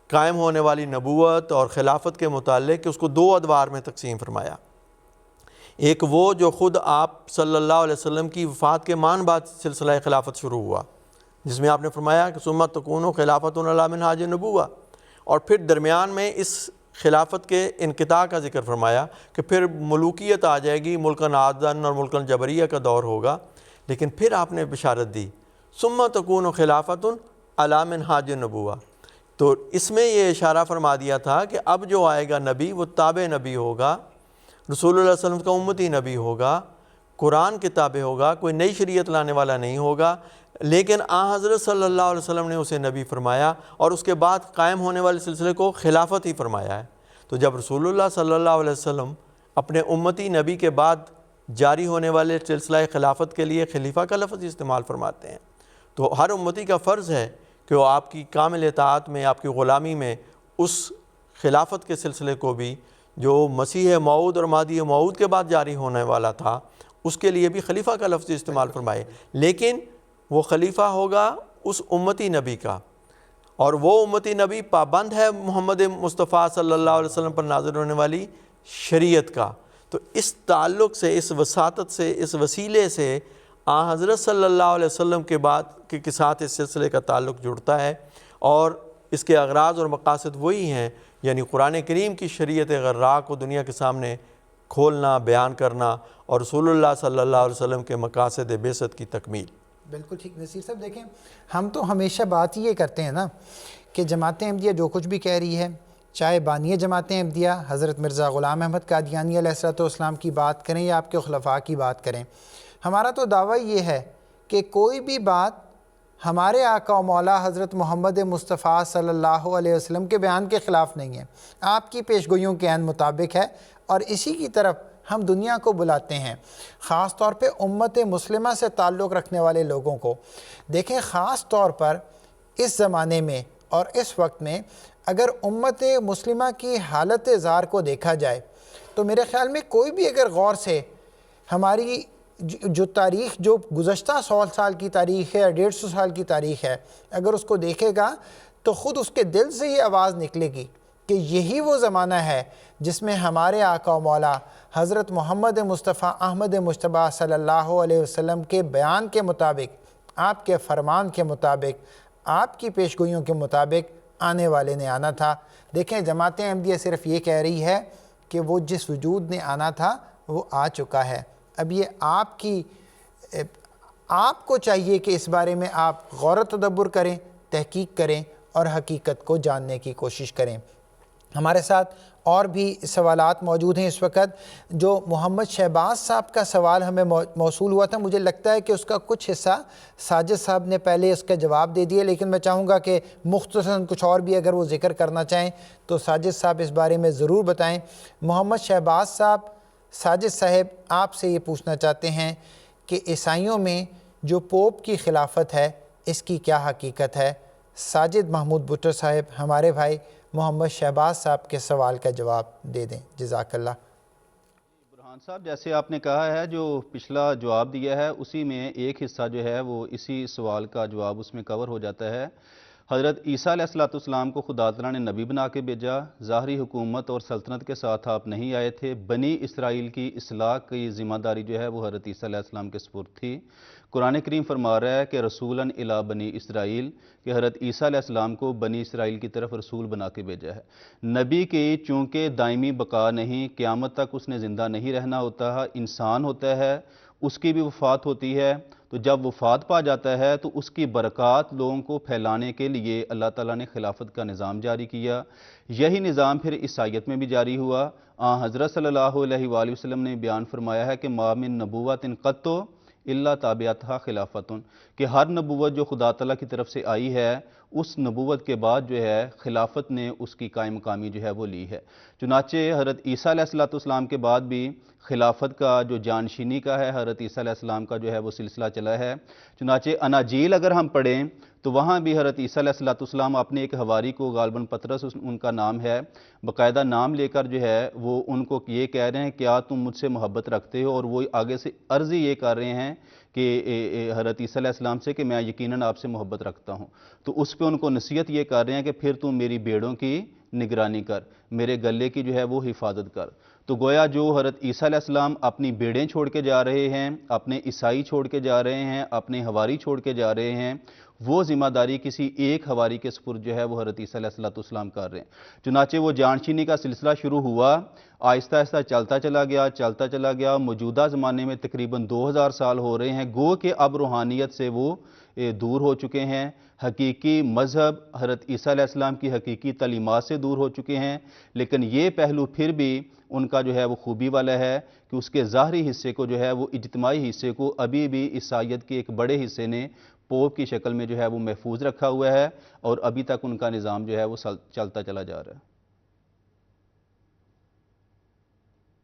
قائم ہونے والی نبوت اور خلافت کے متعلق کہ اس کو دو ادوار میں تقسیم فرمایا۔ ایک وہ جو خود آپ صلی اللہ علیہ وسلم کی وفات کے مان بعد سلسلہ خلافت شروع ہوا، جس میں آپ نے فرمایا کہ ثم تکون خلافۃ علی منہاج النبوۃ، اور پھر درمیان میں اس خلافت کے انقطاع کا ذکر فرمایا کہ پھر ملوکیت آ جائے گی، ملکن عادن اور ملکن جبریہ کا دور ہوگا، لیکن پھر آپ نے بشارت دی ثم تکون خلافۃ علی منہاج النبوۃ۔ تو اس میں یہ اشارہ فرما دیا تھا کہ اب جو آئے گا نبی وہ تابع نبی ہوگا، رسول اللہ صلی اللہ علیہ وسلم کا امتی نبی ہوگا، قرآن کے تابع ہوگا، کوئی نئی شریعت لانے والا نہیں ہوگا، لیکن حضرت صلی اللہ علیہ وسلم نے اسے نبی فرمایا اور اس کے بعد قائم ہونے والے سلسلے کو خلافت ہی فرمایا ہے۔ تو جب رسول اللہ صلی اللہ علیہ وسلم اپنے امتی نبی کے بعد جاری ہونے والے سلسلہ خلافت کے لیے خلیفہ کا لفظ استعمال فرماتے ہیں، تو ہر امتی کا فرض ہے کہ وہ آپ کی کامل اطاعت میں، آپ کی غلامی میں اس خلافت کے سلسلے کو بھی جو مسیح موعود اور مہدی موعود کے بعد جاری ہونے والا تھا اس کے لیے بھی خلیفہ کا لفظ استعمال فرمائے، لیکن وہ خلیفہ ہوگا اس امتی نبی کا، اور وہ امتی نبی پابند ہے محمد مصطفیٰ صلی اللہ علیہ وسلم پر نازل ہونے والی شریعت کا۔ تو اس تعلق سے، اس وساطت سے، اس وسیلے سے حضرت صلی اللہ علیہ وسلم کے بعد کے ساتھ اس سلسلے کا تعلق جڑتا ہے، اور اس کے اغراض اور مقاصد وہی ہیں، یعنی قرآن کریم کی شریعت غراء کو دنیا کے سامنے کھولنا، بیان کرنا، اور رسول اللہ صلی اللہ علیہ وسلم کے مقاصد بعثت کی تکمیل۔ بالکل ٹھیک نصیر صاحب، دیکھیں ہم تو ہمیشہ بات یہ کرتے ہیں نا کہ جماعت احمدیہ جو کچھ بھی کہہ رہی ہے، چاہے بانی جماعت احمدیہ حضرت مرزا غلام احمد قادیانی علیہ السلام کی بات کریں یا آپ کے خلفاء کی بات کریں، ہمارا تو دعویٰ یہ ہے کہ کوئی بھی بات ہمارے آقا و مولا حضرت محمد مصطفیٰ صلی اللہ علیہ وسلم کے بیان کے خلاف نہیں ہے، آپ کی پیشگوئیوں کے عین مطابق ہے، اور اسی کی طرف ہم دنیا کو بلاتے ہیں، خاص طور پہ امت مسلمہ سے تعلق رکھنے والے لوگوں کو۔ دیکھیں خاص طور پر اس زمانے میں اور اس وقت میں اگر امت مسلمہ کی حالت زار کو دیکھا جائے تو میرے خیال میں کوئی بھی اگر غور سے ہماری جو تاریخ، جو گزشتہ 100 سال کی تاریخ ہے یا 150 سال کی تاریخ ہے، اگر اس کو دیکھے گا تو خود اس کے دل سے یہ آواز نکلے گی کہ یہی وہ زمانہ ہے جس میں ہمارے آقا و مولا حضرت محمد مصطفیٰ احمد مجتبیٰ صلی اللہ علیہ وسلم کے بیان کے مطابق، آپ کے فرمان کے مطابق، آپ کی پیشگوئیوں کے مطابق آنے والے نے آنا تھا۔ دیکھیں جماعت احمدیہ صرف یہ کہہ رہی ہے کہ وہ جس وجود نے آنا تھا وہ آ چکا ہے۔ اب یہ آپ کو چاہیے کہ اس بارے میں آپ غور و تدبر کریں، تحقیق کریں اور حقیقت کو جاننے کی کوشش کریں۔ ہمارے ساتھ اور بھی سوالات موجود ہیں اس وقت۔ جو محمد شہباز صاحب کا سوال ہمیں موصول ہوا تھا، مجھے لگتا ہے کہ اس کا کچھ حصہ ساجد صاحب نے پہلے اس کا جواب دے دیا، لیکن میں چاہوں گا کہ مختصراً کچھ اور بھی اگر وہ ذکر کرنا چاہیں تو ساجد صاحب اس بارے میں ضرور بتائیں۔ محمد شہباز صاحب، ساجد صاحب آپ سے یہ پوچھنا چاہتے ہیں کہ عیسائیوں میں جو پوپ کی خلافت ہے اس کی کیا حقیقت ہے؟ ساجد محمود بٹر صاحب ہمارے بھائی محمد شہباز صاحب کے سوال کا جواب دے دیں، جزاک اللہ۔ برہان صاحب، جیسے آپ نے کہا ہے، جو پچھلا جواب دیا ہے اسی میں ایک حصہ جو ہے وہ اسی سوال کا جواب اس میں کور ہو جاتا ہے۔ حضرت عیسیٰ علیہ السلام کو خدا تعالیٰ نے نبی بنا کے بھیجا، ظاہری حکومت اور سلطنت کے ساتھ آپ نہیں آئے تھے، بنی اسرائیل کی اصلاح کی ذمہ داری جو ہے وہ حضرت عیسیٰ علیہ السلام کے سپرد تھی۔ قرآن کریم فرما رہا ہے کہ رسولاً الی بنی اسرائیل، کہ حضرت عیسیٰ علیہ السلام کو بنی اسرائیل کی طرف رسول بنا کے بھیجا ہے۔ نبی کی چونکہ دائمی بقا نہیں، قیامت تک اس نے زندہ نہیں رہنا ہوتا، انسان ہوتا ہے، اس کی بھی وفات ہوتی ہے، تو جب وفات پا جاتا ہے تو اس کی برکات لوگوں کو پھیلانے کے لیے اللہ تعالیٰ نے خلافت کا نظام جاری کیا۔ یہی نظام پھر عیسائیت میں بھی جاری ہوا۔ حضرت صلی اللہ علیہ وآلہ وسلم نے بیان فرمایا ہے کہ ما من نبوت قط الا تابعتها خلافت، کہ ہر نبوت جو خدا تعالیٰ کی طرف سے آئی ہے اس نبوت کے بعد جو ہے خلافت نے اس کی قائم مقامی جو ہے وہ لی ہے۔ چنانچہ حضرت عیسیٰ علیہ السلام کے بعد بھی خلافت کا جو جانشینی کا ہے حضرت عیسیٰ علیہ السلام کا جو ہے وہ سلسلہ چلا ہے۔ چنانچہ اناجیل اگر ہم پڑھیں تو وہاں بھی حضرت عیسیٰ علیہ السلام اپنے ایک حواری کو، غالباً پطرس ان کا نام ہے، باقاعدہ نام لے کر جو ہے وہ ان کو یہ کہہ رہے ہیں کیا تم مجھ سے محبت رکھتے ہو، اور وہ آگے سے عرض ہی یہ کر رہے ہیں کہ حضرت عیسیٰ علیہ السلام سے کہ میں یقیناً آپ سے محبت رکھتا ہوں۔ تو اس پہ ان کو نصیحت یہ کر رہے ہیں کہ پھر تم میری بھیڑوں کی نگرانی کر، میرے گلے کی جو ہے وہ حفاظت کر۔ تو گویا جو حضرت عیسیٰ علیہ السلام اپنی بھیڑیں چھوڑ کے جا رہے ہیں، اپنے عیسائی چھوڑ کے جا رہے ہیں، اپنے حواری چھوڑ کے جا رہے ہیں، وہ ذمہ داری کسی ایک حواری کے سپرد جو ہے وہ حضرت عیسیٰ علیہ السلام کر رہے ہیں۔ چنانچہ وہ جانشینی کا سلسلہ شروع ہوا، آہستہ آہستہ چلتا چلا گیا، موجودہ زمانے میں تقریباً 2000 سال ہو رہے ہیں، گو کہ اب روحانیت سے وہ دور ہو چکے ہیں، حقیقی مذہب حضرت عیسیٰ علیہ السلام کی حقیقی تعلیمات سے دور ہو چکے ہیں، لیکن یہ پہلو پھر بھی ان کا جو ہے وہ خوبی والا ہے کہ اس کے ظاہری حصے کو جو ہے وہ اجتماعی حصے کو ابھی بھی عیسائیت کے ایک بڑے حصے نے پوپ کی شکل میں جو ہے وہ محفوظ رکھا ہوا ہے، اور ابھی تک ان کا نظام جو ہے وہ چلتا چلا جا رہا ہے۔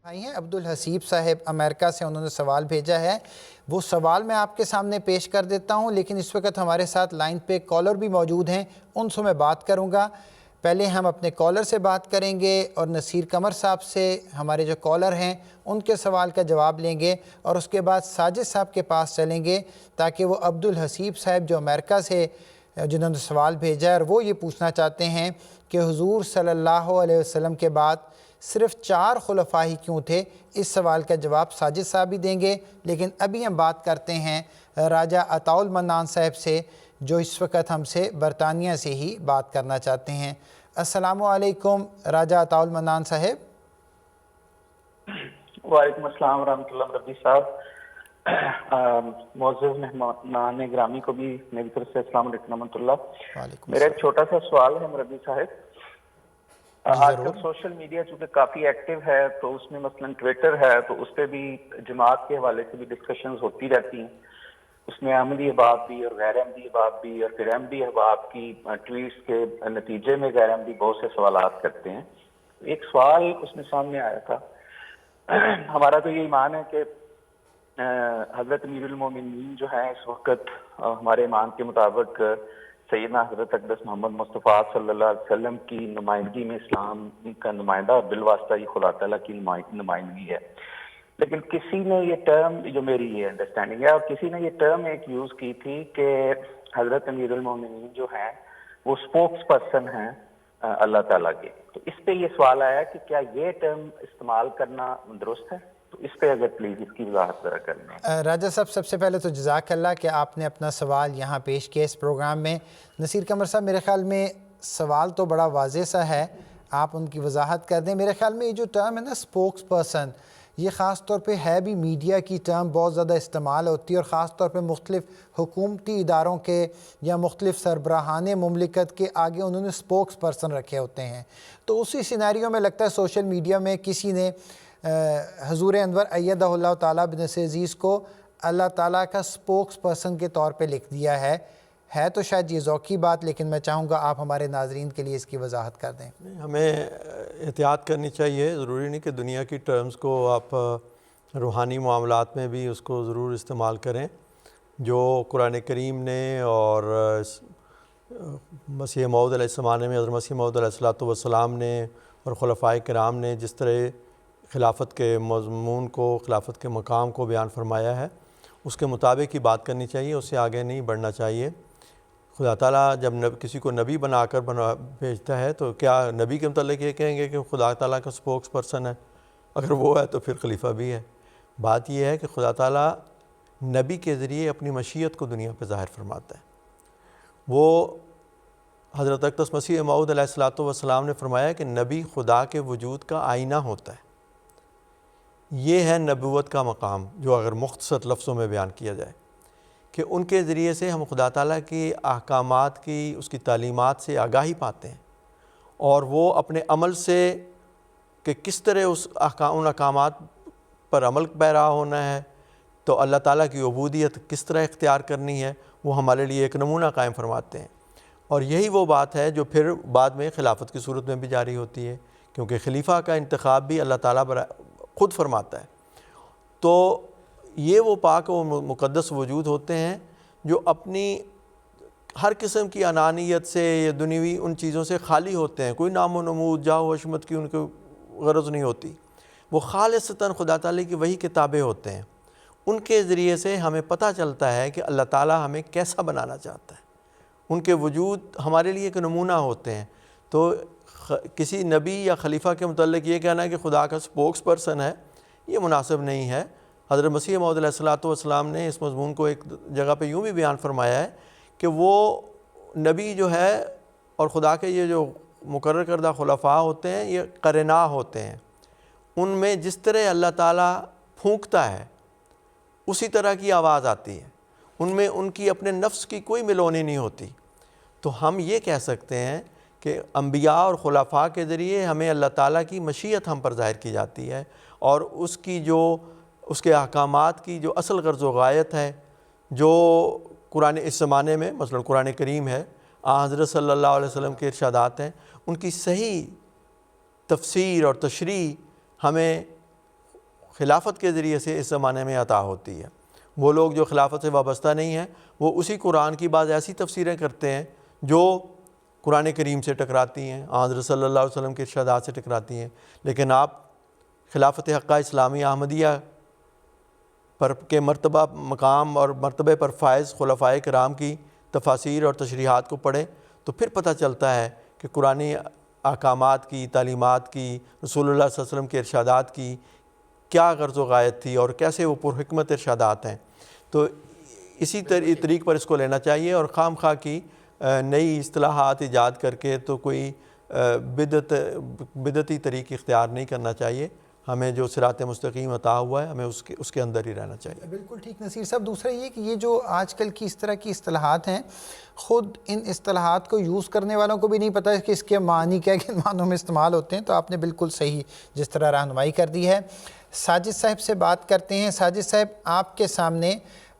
بھائی ہیں عبدالحسیب صاحب امریکہ سے، انہوں نے سوال بھیجا ہے، وہ سوال میں آپ کے سامنے پیش کر دیتا ہوں، لیکن اس وقت ہمارے ساتھ لائن پہ کالر بھی موجود ہیں، ان سے میں بات کروں گا۔ پہلے ہم اپنے کالر سے بات کریں گے اور نصیر قمر صاحب سے، ہمارے جو کالر ہیں ان کے سوال کا جواب لیں گے، اور اس کے بعد ساجد صاحب کے پاس چلیں گے تاکہ وہ عبدالحسیب صاحب جو امریکہ سے جنہوں نے سوال بھیجا ہے اور وہ یہ پوچھنا چاہتے ہیں کہ حضور صلی اللہ علیہ وسلم کے بعد صرف 4 خلفاء ہی کیوں تھے، اس سوال کا جواب ساجد صاحب بھی دیں گے۔ لیکن ابھی ہم بات کرتے ہیں راجہ عطاء المنان صاحب سے، جو اس وقت ہم سے برطانیہ سے ہی بات کرنا چاہتے ہیں۔ السلام علیکم راجہ عطاء المنان صاحب۔ وعلیکم السلام ورحمۃ اللہ ربی صاحب، معزز مہمان گرامی کو بھی میری طرف سے السلام علیکم ورحمۃ اللہ۔ میرا ایک چھوٹا سا سوال ہے مربی صاحب، آج کل سوشل میڈیا چونکہ کافی ایکٹیو ہے تو اس میں مثلاً ٹویٹر ہے تو اس پہ بھی جماعت کے حوالے سے بھی ڈسکشنز ہوتی رہتی ہیں، اس میں عملی احباب بھی اور غیر عملی احباب بھی، اور پھر عملی احباب کی ٹویٹس کے نتیجے میں غیر عملی بہت سے سوالات کرتے ہیں۔ ایک سوال اس میں سامنے آیا تھا، ہمارا تو یہ ایمان ہے کہ حضرت امیر المومنین جو ہیں اس وقت ہمارے ایمان کے مطابق سیدنا حضرت اقدس محمد مصطفیٰ صلی اللہ علیہ وسلم کی نمائندگی میں اسلام کا نمائندہ بالواسطہ یہ خدا تعالیٰ کی نمائندگی ہے، لیکن کسی نے یہ ٹرم، جو میری یہ انڈرسٹینڈنگ ہے، اور کسی نے یہ ٹرم ایک یوز کی تھی کہ حضرت امیر المومنین جو ہیں وہ سپوکس پرسن ہیں اللہ تعالیٰ کے، تو اس پہ یہ سوال آیا کہ کیا یہ ٹرم استعمال کرنا درست ہے؟ تو اس پہ اگر پلیز اس کی وضاحت ذرا کرنا۔ راجہ صاحب سب سے پہلے تو جزاک اللہ کہ آپ نے اپنا سوال یہاں پیش کیا اس پروگرام میں۔ نصیر قمر صاحب میرے خیال میں سوال تو بڑا واضح سا ہے، آپ ان کی وضاحت کر دیں۔ میرے خیال میں یہ جو ٹرم ہے نا سپوکس پرسن، یہ خاص طور پہ ہے بھی میڈیا کی ٹرم بہت زیادہ استعمال ہوتی ہے، اور خاص طور پہ مختلف حکومتی اداروں کے یا مختلف سربراہان مملکت کے آگے انہوں نے سپوکس پرسن رکھے ہوتے ہیں۔ تو اسی سینیریو میں لگتا ہے سوشل میڈیا میں کسی نے حضور انور ایدہ اللہ تعالیٰ بن عزیز کو اللہ تعالیٰ کا سپوکس پرسن کے طور پہ لکھ دیا ہے تو شاید یہ ذوقی بات، لیکن میں چاہوں گا آپ ہمارے ناظرین کے لیے اس کی وضاحت کر دیں۔ ہمیں احتیاط کرنی چاہیے، ضروری نہیں کہ دنیا کی ٹرمز کو آپ روحانی معاملات میں بھی اس کو ضرور استعمال کریں۔ جو قرآن کریم نے اور مسیح موعود علیہ السلام میں حضرت مسیح موعود علیہ السلام نے اور خلفائے کرام نے جس طرح خلافت کے مضمون کو، خلافت کے مقام کو بیان فرمایا ہے، اس کے مطابق ہی بات کرنی چاہیے، اس سے آگے نہیں بڑھنا چاہیے۔ خدا تعالیٰ جب کسی کو نبی بنا کر بھیجتا ہے تو کیا نبی کے متعلق یہ کہیں گے کہ خدا تعالیٰ کا سپوکس پرسن ہے؟ اگر وہ ہے تو پھر خلیفہ بھی ہے۔ بات یہ ہے کہ خدا تعالیٰ نبی کے ذریعے اپنی مشیت کو دنیا پہ ظاہر فرماتا ہے۔ وہ حضرت اقدس مسیح موعود علیہ السلام نے فرمایا کہ نبی خدا کے وجود کا آئینہ ہوتا ہے۔ یہ ہے نبوت کا مقام، جو اگر مختصر لفظوں میں بیان کیا جائے کہ ان کے ذریعے سے ہم خدا تعالیٰ کی احکامات کی، اس کی تعلیمات سے آگاہی پاتے ہیں، اور وہ اپنے عمل سے کہ کس طرح ان احکامات پر عمل پیرا ہونا ہے، تو اللہ تعالیٰ کی عبودیت کس طرح اختیار کرنی ہے، وہ ہمارے لیے ایک نمونہ قائم فرماتے ہیں۔ اور یہی وہ بات ہے جو پھر بعد میں خلافت کی صورت میں بھی جاری ہوتی ہے، کیونکہ خلیفہ کا انتخاب بھی اللہ تعالیٰ خود فرماتا ہے۔ تو یہ وہ پاک و مقدس وجود ہوتے ہیں جو اپنی ہر قسم کی انانیت سے یا دنیوی ان چیزوں سے خالی ہوتے ہیں، کوئی نام و نمود، جاہ و حشمت کی ان کو غرض نہیں ہوتی۔ وہ خالصتاً خدا تعالیٰ کی وہی کتابیں ہوتے ہیں، ان کے ذریعے سے ہمیں پتہ چلتا ہے کہ اللہ تعالیٰ ہمیں کیسا بنانا چاہتا ہے۔ ان کے وجود ہمارے لیے ایک نمونہ ہوتے ہیں۔ تو کسی نبی یا خلیفہ کے متعلق یہ کہنا ہے کہ خدا کا سپوکس پرسن ہے، یہ مناسب نہیں ہے۔ حضرت مسیح موعود علیہ السلام نے اس مضمون کو ایک جگہ پہ یوں بھی بیان فرمایا ہے کہ وہ نبی جو ہے اور خدا کے یہ جو مقرر کردہ خلفاء ہوتے ہیں، یہ قرنا ہوتے ہیں، ان میں جس طرح اللہ تعالیٰ پھونکتا ہے اسی طرح کی آواز آتی ہے، ان میں ان کی اپنے نفس کی کوئی ملونی نہیں ہوتی۔ تو ہم یہ کہہ سکتے ہیں کہ انبیاء اور خلفاء کے ذریعے ہمیں اللہ تعالیٰ کی مشیت ہم پر ظاہر کی جاتی ہے، اور اس کے احکامات کی جو اصل غرض و غایت ہے، جو قرآن اس زمانے میں مثلا قرآن کریم ہے، حضرت صلی اللہ علیہ وسلم کے ارشادات ہیں، ان کی صحیح تفسیر اور تشریح ہمیں خلافت کے ذریعے سے اس زمانے میں عطا ہوتی ہے۔ وہ لوگ جو خلافت سے وابستہ نہیں ہیں، وہ اسی قرآن کی بعض ایسی تفسیریں کرتے ہیں جو قرآن کریم سے ٹکراتی ہیں، حضرت صلی اللہ علیہ وسلم کے ارشادات سے ٹکراتی ہیں۔ لیکن آپ خلافت حقہ اسلامی احمدیہ پر کے مرتبہ مقام اور مرتبے پر فائز خلفائے کرام کی تفاسیر اور تشریحات کو پڑھیں تو پھر پتہ چلتا ہے کہ قرآنی احکامات کی، تعلیمات کی، رسول اللہ صلی اللہ علیہ وسلم کے ارشادات کی کیا غرض و غایت تھی اور کیسے وہ پرحکمت ارشادات ہیں۔ تو اسی طریق پر اس کو لینا چاہیے، اور خام خواہ کی نئی اصطلاحات ایجاد کر کے تو کوئی بدعتی طریق اختیار نہیں کرنا چاہیے۔ ہمیں جو صراط مستقیم عطا ہوا ہے ہمیں اس کے اندر ہی رہنا چاہیے۔ بالکل ٹھیک نصیر صاحب۔ دوسرا یہ کہ یہ جو آج کل کی اس طرح کی اصطلاحات ہیں، خود ان اصطلاحات کو یوز کرنے والوں کو بھی نہیں پتہ کہ اس کے معنی کیا کن معنوں میں استعمال ہوتے ہیں۔ تو آپ نے بالکل صحیح جس طرح رہنمائی کر دی ہے۔ ساجد صاحب سے بات کرتے ہیں۔ ساجد صاحب، آپ کے سامنے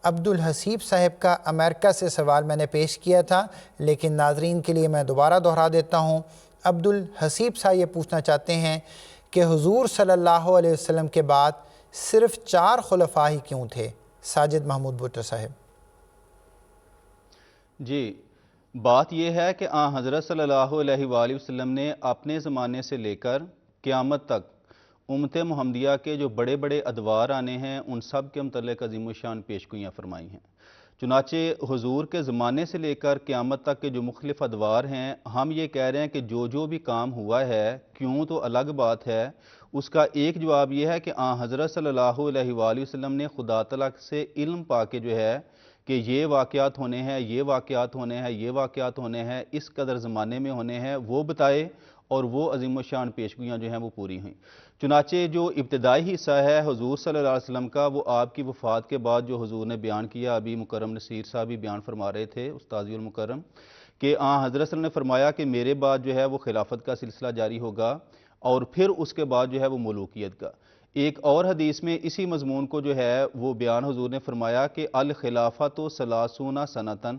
عبدالحسیب صاحب کا امریکہ سے سوال میں نے پیش کیا تھا، لیکن ناظرین کے لیے میں دوبارہ دہرا دیتا ہوں۔ عبدالحسیب صاحب یہ پوچھنا چاہتے ہیں کہ حضور صلی اللہ علیہ وسلم کے بعد صرف 4 خلفاء ہی کیوں تھے؟ ساجد محمود بھٹو صاحب۔ جی، بات یہ ہے کہ حضرت صلی اللہ علیہ وآلہ وسلم نے اپنے زمانے سے لے کر قیامت تک امت محمدیہ کے جو بڑے بڑے ادوار آنے ہیں ان سب کے متعلق عظیم الشان پیشگوئیاں فرمائی ہیں۔ چنانچہ حضور کے زمانے سے لے کر قیامت تک کے جو مختلف ادوار ہیں، ہم یہ کہہ رہے ہیں کہ جو بھی کام ہوا ہے، کیوں تو الگ بات ہے، اس کا ایک جواب یہ ہے کہ حضرت صلی اللہ علیہ وآلہ وسلم نے خدا تعالیٰ سے علم پا کے جو ہے کہ یہ واقعات ہونے ہیں، یہ واقعات ہونے ہیں، یہ واقعات ہونے ہیں، اس قدر زمانے میں ہونے ہیں، وہ بتائے، اور وہ عظیم الشان پیشگویاں جو ہیں وہ پوری ہوئیں۔ چنانچہ جو ابتدائی حصہ ہے حضور صلی اللہ علیہ وسلم کا، وہ آپ کی وفات کے بعد جو حضور نے بیان کیا، ابھی مکرم نصیر صاحب بھی بیان فرما رہے تھے، استاذی المکرم، کہ حضرت صلی اللہ علیہ وسلم نے فرمایا کہ میرے بعد جو ہے وہ خلافت کا سلسلہ جاری ہوگا اور پھر اس کے بعد جو ہے وہ ملوکیت کا۔ ایک اور حدیث میں اسی مضمون کو جو ہے وہ بیان حضور نے فرمایا کہ الخلافۃ ثلاثون سنتن،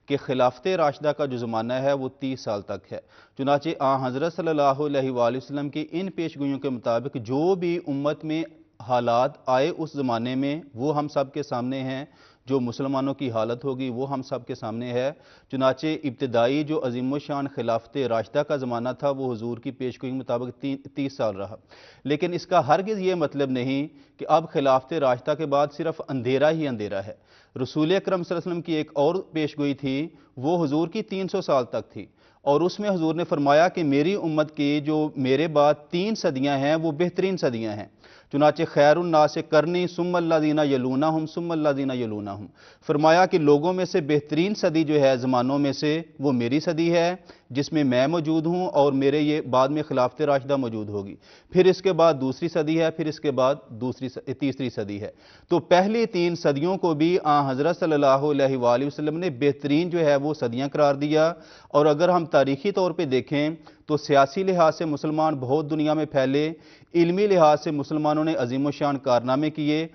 کہ خلافت راشدہ کا جو زمانہ ہے وہ 30 سال تک ہے۔ چنانچہ حضرت صلی اللہ علیہ وآلہ وسلم کی ان پیشگوئیوں کے مطابق جو بھی امت میں حالات آئے اس زمانے میں وہ ہم سب کے سامنے ہیں، جو مسلمانوں کی حالت ہوگی وہ ہم سب کے سامنے ہے۔ چنانچہ ابتدائی جو عظیم الشان خلافت راشدہ کا زمانہ تھا وہ حضور کی پیشگوئی کے مطابق 30 سال رہا، لیکن اس کا ہرگز یہ مطلب نہیں کہ اب خلافت راشدہ کے بعد صرف اندھیرا ہی اندھیرا ہے۔ رسول اکرم صلی اللہ علیہ وسلم کی ایک اور پیشگوئی تھی، وہ حضور کی 300 سال تک تھی، اور اس میں حضور نے فرمایا کہ میری امت کی جو میرے بعد 3 صدیاں ہیں وہ بہترین صدیاں ہیں۔ چنانچہ خیر الناس قرنی ثم الذین یلونہم ثم الذین یلونہم، فرمایا کہ لوگوں میں سے بہترین صدی جو ہے زمانوں میں سے وہ میری صدی ہے جس میں میں موجود ہوں، اور میرے یہ بعد میں خلافت راشدہ موجود ہوگی، پھر اس کے بعد دوسری صدی ہے، پھر اس کے بعد تیسری صدی ہے۔ تو پہلی 3 صدیوں کو بھی حضرت صلی اللہ علیہ وآلہ وسلم نے بہترین جو ہے وہ صدیاں قرار دیا۔ اور اگر ہم تاریخی طور پہ دیکھیں تو سیاسی لحاظ سے مسلمان بہت دنیا میں پھیلے، علمی لحاظ سے مسلمانوں نے عظیم الشان کارنامے کیے۔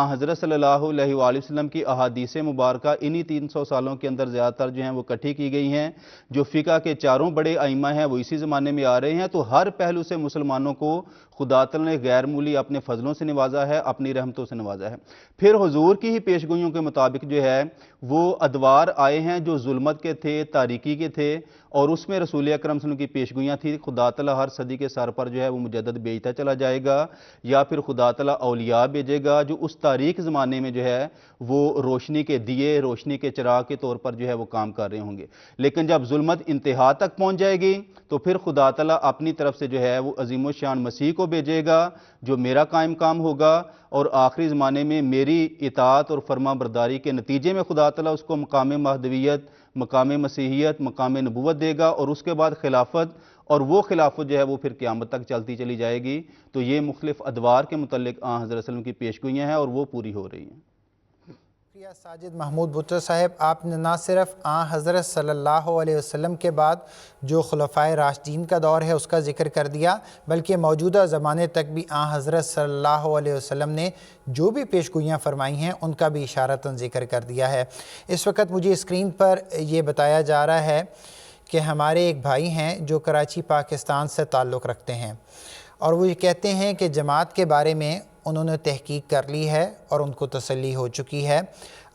حضرت صلی اللہ علیہ وآلہ وسلم کی احادیث مبارکہ انہی 300 سالوں کے اندر زیادہ تر جو ہیں وہ اکٹھی کی گئی ہیں۔ جو فقہ کے 4 بڑے ائمہ ہیں وہ اسی زمانے میں آ رہے ہیں، تو ہر پہلو سے مسلمانوں کو خدا تعالی نے غیر مولی اپنے فضلوں سے نوازا ہے، اپنی رحمتوں سے نوازا ہے۔ پھر حضور کی ہی پیشگوئیوں کے مطابق جو ہے وہ ادوار آئے ہیں جو ظلمت کے تھے، تاریکی کے تھے، اور اس میں رسول اکرم صلی اللہ علیہ وسلم کی پیشگوئیاں تھیں۔ خدا تعالیٰ ہر صدی کے سر پر جو ہے وہ مجدد بھیجتا چلا جائے گا، یا پھر خدا تعالیٰ اولیاء بھیجے گا جو اس تاریک زمانے میں جو ہے وہ روشنی کے دیے، روشنی کے چراغ کے طور پر جو ہے وہ کام کر رہے ہوں گے۔ لیکن جب ظلمت انتہا تک پہنچ جائے گی تو پھر خدا تعالیٰ اپنی طرف سے جو ہے وہ عظیم الشان مسیح کو بھیجے گا جو میرا قائم کام ہوگا، اور آخری زمانے میں میری اطاعت اور فرما برداری کے نتیجے میں خدا تعالیٰ اس کو مقام مہدویت، مقام مسیحیت، مقام نبوت دے گا، اور اس کے بعد خلافت، اور وہ خلافت جو ہے وہ پھر قیامت تک چلتی چلی جائے گی۔ تو یہ مختلف ادوار کے متعلق حضرت صلی اللہ علیہ وسلم کی پیشگوئیاں ہیں اور وہ پوری ہو رہی ہیں۔ ساجد محمود بھٹو صاحب، آپ نے نہ صرف حضرت صلی اللہ علیہ وسلم کے بعد جو خلفائے راشدین کا دور ہے اس کا ذکر کر دیا، بلکہ موجودہ زمانے تک بھی حضرت صلی اللہ علیہ وسلم نے جو بھی پیشگوئیاں فرمائی ہیں ان کا بھی اشارتاً ذکر کر دیا ہے۔ اس وقت مجھے اسکرین پر یہ بتایا جا رہا ہے کہ ہمارے ایک بھائی ہیں جو کراچی پاکستان سے تعلق رکھتے ہیں، اور وہ یہ کہتے ہیں کہ جماعت کے بارے میں انہوں نے تحقیق کر لی ہے اور ان کو تسلی ہو چکی ہے۔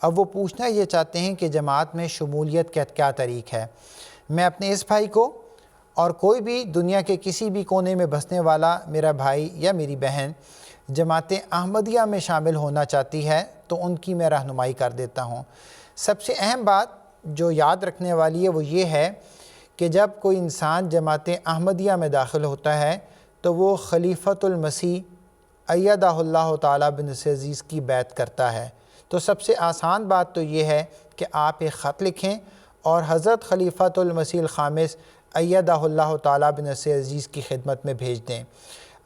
اب وہ پوچھنا یہ چاہتے ہیں کہ جماعت میں شمولیت کا کیا طریق ہے۔ میں اپنے اس بھائی کو اور کوئی بھی دنیا کے کسی بھی کونے میں بسنے والا میرا بھائی یا میری بہن جماعت احمدیہ میں شامل ہونا چاہتی ہے تو ان کی میں رہنمائی کر دیتا ہوں۔ سب سے اہم بات جو یاد رکھنے والی ہے وہ یہ ہے کہ جب کوئی انسان جماعت احمدیہ میں داخل ہوتا ہے تو وہ خلیفۃ المسیح ایدہ اللہ تعالیٰ بن عزیز کی بیعت کرتا ہے۔ تو سب سے آسان بات تو یہ ہے کہ آپ ایک خط لکھیں اور حضرت خلیفۃ المسیح الخامس ایدہ اللہ تعالیٰ بن عزیز کی خدمت میں بھیج دیں۔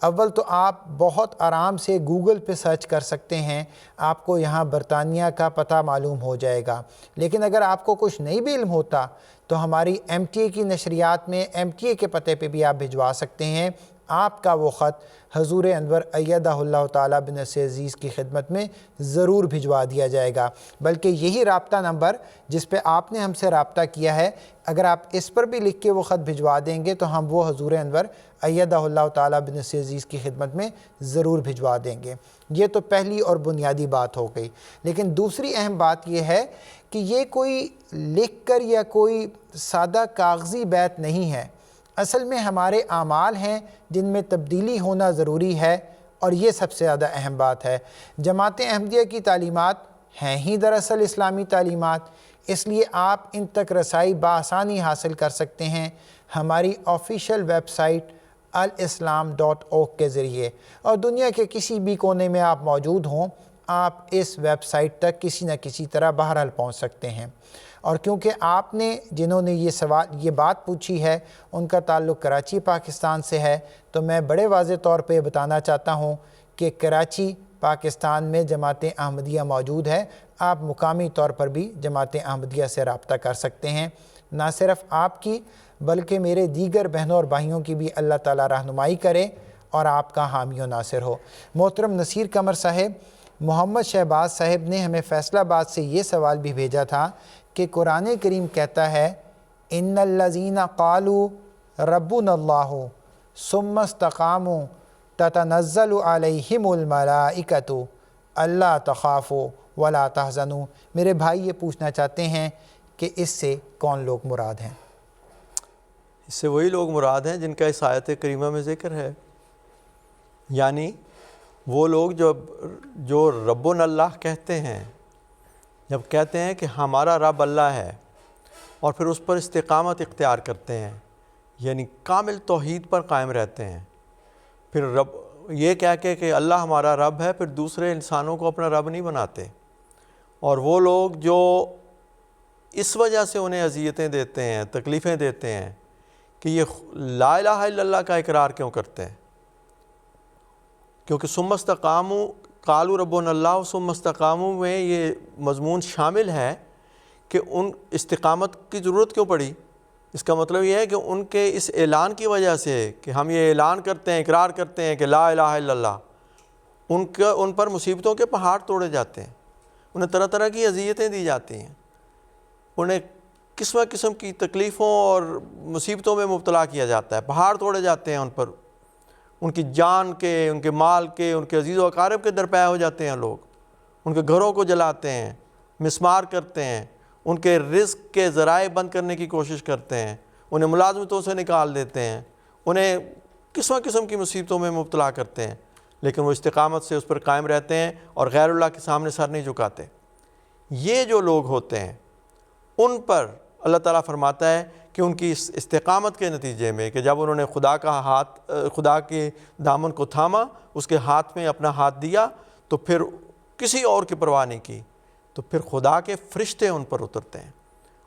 اول تو آپ بہت آرام سے گوگل پہ سرچ کر سکتے ہیں، آپ کو یہاں برطانیہ کا پتہ معلوم ہو جائے گا۔ لیکن اگر آپ کو کچھ نہیں بھی علم ہوتا تو ہماری MTA کی نشریات میں MTA کے پتے پہ بھی آپ بھجوا سکتے ہیں۔ آپ کا وہ خط حضور انور ایدہ اللہ تعالیٰ بن عزیز کی خدمت میں ضرور بھجوا دیا جائے گا۔ بلکہ یہی رابطہ نمبر جس پہ آپ نے ہم سے رابطہ کیا ہے، اگر آپ اس پر بھی لکھ کے وہ خط بھجوا دیں گے تو ہم وہ حضور انور ایدہ اللہ تعالیٰ بن عزیز کی خدمت میں ضرور بھجوا دیں گے۔ یہ تو پہلی اور بنیادی بات ہو گئی۔ لیکن دوسری اہم بات یہ ہے کہ یہ کوئی لکھ کر یا کوئی سادہ کاغذی بیعت نہیں ہے، اصل میں ہمارے اعمال ہیں جن میں تبدیلی ہونا ضروری ہے، اور یہ سب سے زیادہ اہم بات ہے۔ جماعت احمدیہ کی تعلیمات ہیں ہی دراصل اسلامی تعلیمات، اس لیے آپ ان تک رسائی بآسانی حاصل کر سکتے ہیں ہماری آفیشیل ویب سائٹ الاسلام.org کے ذریعے، اور دنیا کے کسی بھی کونے میں آپ موجود ہوں آپ اس ویب سائٹ تک کسی نہ کسی طرح بہرحال پہنچ سکتے ہیں۔ اور کیونکہ آپ نے جنہوں نے یہ بات پوچھی ہے ان کا تعلق کراچی پاکستان سے ہے، تو میں بڑے واضح طور پہ بتانا چاہتا ہوں کہ کراچی پاکستان میں جماعت احمدیہ موجود ہے۔ آپ مقامی طور پر بھی جماعت احمدیہ سے رابطہ کر سکتے ہیں۔ نہ صرف آپ کی بلکہ میرے دیگر بہنوں اور بھائیوں کی بھی اللہ تعالیٰ رہنمائی کرے اور آپ کا حامی و ناصر ہو۔ محترم نصیر قمر صاحب، محمد شہباز صاحب نے ہمیں فیصل آباد سے یہ سوال بھی بھیجا تھا کہ قرآن کریم کہتا ہے ان الذین قالوا ربنا اللہ ثم استقاموا تتنزل علیہم الملائکۃ الا تخافوا ولا تحزنوا۔ میرے بھائی یہ پوچھنا چاہتے ہیں کہ اس سے کون لوگ مراد ہیں؟ اس سے وہی لوگ مراد ہیں جن کا اس آیت کریمہ میں ذکر ہے، یعنی وہ لوگ جو ربنا اللہ کہتے ہیں، جب کہتے ہیں کہ ہمارا رب اللہ ہے اور پھر اس پر استقامت اختیار کرتے ہیں، یعنی کامل توحید پر قائم رہتے ہیں، پھر رب یہ کہہ کے کہ اللہ ہمارا رب ہے، پھر دوسرے انسانوں کو اپنا رب نہیں بناتے، اور وہ لوگ جو اس وجہ سے انہیں اذیتیں دیتے ہیں، تکلیفیں دیتے ہیں کہ یہ لا الہ الا اللہ کا اقرار کیوں کرتے ہیں، کیونکہ ثم استقاموا قالوا ربنا اللہ ثم استقاموا میں یہ مضمون شامل ہے کہ ان استقامت کی ضرورت کیوں پڑی۔ اس کا مطلب یہ ہے کہ ان کے اس اعلان کی وجہ سے کہ ہم یہ اعلان کرتے ہیں، اقرار کرتے ہیں کہ لا الہ الا اللہ، ان پر مصیبتوں کے پہاڑ توڑے جاتے ہیں، انہیں طرح طرح کی اذیتیں دی جاتی ہیں، انہیں قسم قسم کی تکلیفوں اور مصیبتوں میں مبتلا کیا جاتا ہے، پہاڑ توڑے جاتے ہیں ان پر، ان کی جان کے، ان کے مال کے، ان کے عزیز و اقارب کے درپے ہو جاتے ہیں لوگ، ان کے گھروں کو جلاتے ہیں، مسمار کرتے ہیں، ان کے رزق کے ذرائع بند کرنے کی کوشش کرتے ہیں، انہیں ملازمتوں سے نکال دیتے ہیں، انہیں قسم قسم کی مصیبتوں میں مبتلا کرتے ہیں، لیکن وہ استقامت سے اس پر قائم رہتے ہیں اور غیر اللہ کے سامنے سر نہیں جھکاتے۔ یہ جو لوگ ہوتے ہیں ان پر اللہ تعالیٰ فرماتا ہے کہ ان کی اس استقامت کے نتیجے میں کہ جب انہوں نے خدا کے دامن کو تھاما، اس کے ہاتھ میں اپنا ہاتھ دیا، تو پھر کسی اور کی پرواہ نہیں کی، تو پھر خدا کے فرشتے ان پر اترتے ہیں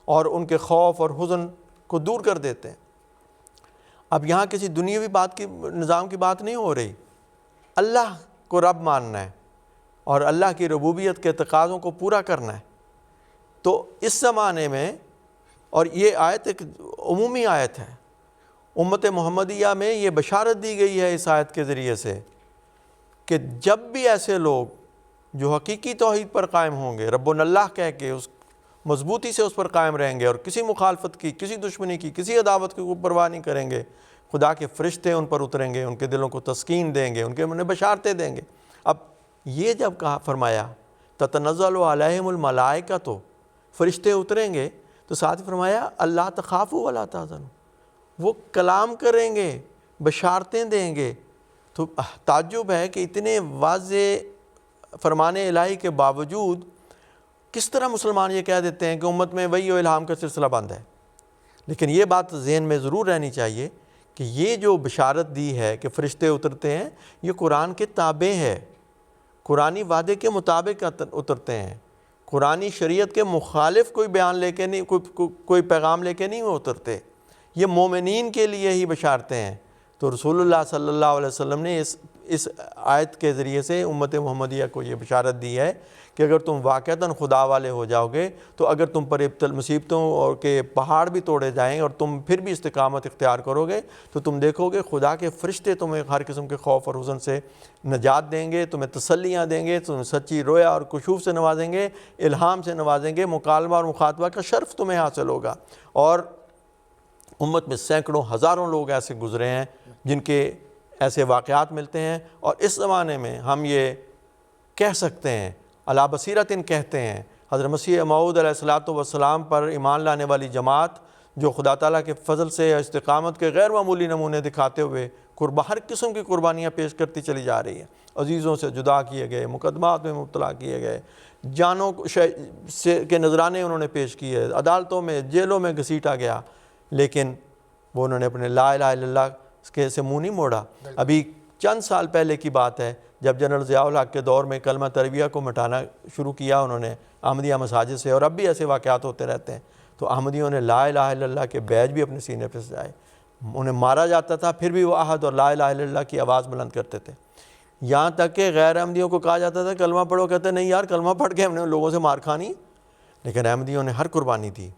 اور ان کے خوف اور حزن کو دور کر دیتے ہیں۔ اب یہاں کسی دنیاوی نظام کی بات نہیں ہو رہی، اللہ کو رب ماننا ہے اور اللہ کی ربوبیت کے تقاضوں کو پورا کرنا ہے۔ تو اس زمانے میں، اور یہ آیت ایک عمومی آیت ہے، امت محمدیہ میں یہ بشارت دی گئی ہے اس آیت کے ذریعے سے کہ جب بھی ایسے لوگ جو حقیقی توحید پر قائم ہوں گے، ربنا اللہ کہہ کے اس مضبوطی سے اس پر قائم رہیں گے اور کسی مخالفت کی، کسی دشمنی کی، کسی عداوت کی کوئی پرواہ نہیں کریں گے، خدا کے فرشتے ان پر اتریں گے، ان کے دلوں کو تسکین دیں گے، انہیں بشارتیں دیں گے۔ اب یہ جب کہا فرمایا تتنزل علیہم الملائکۃ، تو فرشتے اتریں گے، تو ساتھ ہی فرمایا اللہ تخافوا ولا تحزنوا، وہ کلام کریں گے، بشارتیں دیں گے۔ تو تعجب ہے کہ اتنے واضح فرمان الہی کے باوجود کس طرح مسلمان یہ کہہ دیتے ہیں کہ امت میں وحی و الہام کا سلسلہ بند ہے۔ لیکن یہ بات ذہن میں ضرور رہنی چاہیے کہ یہ جو بشارت دی ہے کہ فرشتے اترتے ہیں، یہ قرآن کے تابع ہے، قرآنی وعدے کے مطابق اترتے ہیں، قرآنی شریعت کے مخالف کوئی بیان لے کے نہیں، کوئی پیغام لے کے نہیں وہ اترتے، یہ مومنین کے لیے ہی بشارتیں ہیں۔ تو رسول اللہ صلی اللہ علیہ وسلم نے اس آیت کے ذریعے سے امت محمدیہ کو یہ بشارت دی ہے کہ اگر تم واقعتاً خدا والے ہو جاؤ گے، تو اگر تم پر مصیبتوں اور کے پہاڑ بھی توڑے جائیں اور تم پھر بھی استقامت اختیار کرو گے، تو تم دیکھو گے خدا کے فرشتے تمہیں ہر قسم کے خوف اور حزن سے نجات دیں گے، تمہیں تسلیاں دیں گے، تمہیں سچی رویا اور کشوف سے نوازیں گے، الہام سے نوازیں گے، مکالمہ اور مخاطبہ کا شرف تمہیں حاصل ہوگا۔ اور امت میں سینکڑوں ہزاروں لوگ ایسے گزرے ہیں جن کے ایسے واقعات ملتے ہیں، اور اس زمانے میں ہم یہ کہہ سکتے ہیں، علی بصیرت کہتے ہیں، حضرت مسیح موعود علیہ السلام پر ایمان لانے والی جماعت جو خدا تعالیٰ کے فضل سے استقامت کے غیر معمولی نمونے دکھاتے ہوئے ہر قسم کی قربانیاں پیش کرتی چلی جا رہی ہے، عزیزوں سے جدا کیے گئے، مقدمات میں مبتلا کیے گئے، جانوں کے نذرانے انہوں نے پیش کیے، عدالتوں میں، جیلوں میں گھسیٹا گیا، لیکن وہ انہوں نے اپنے لا الہ الا اللہ سے منہ نہیں موڑا۔ ابھی چند سال پہلے کی بات ہے جب جنرل ضیاء الحق کے دور میں کلمہ تربیہ کو مٹانا شروع کیا انہوں نے احمدیہ مساجد سے، اور اب بھی ایسے واقعات ہوتے رہتے ہیں، تو احمدیوں نے لا الہ الا اللہ کے بیج بھی اپنے سینے پہ سجائے، انہیں مارا جاتا تھا پھر بھی وہ احد اور لا الہ الا اللہ کی آواز بلند کرتے تھے، یہاں تک کہ غیر احمدیوں کو کہا جاتا تھا کلمہ پڑھو، کہتے نہیں یار کلمہ پڑھ کے ہم نے لوگوں سے مار کھانی، لیکن احمدیوں نے ہر قربانی دی۔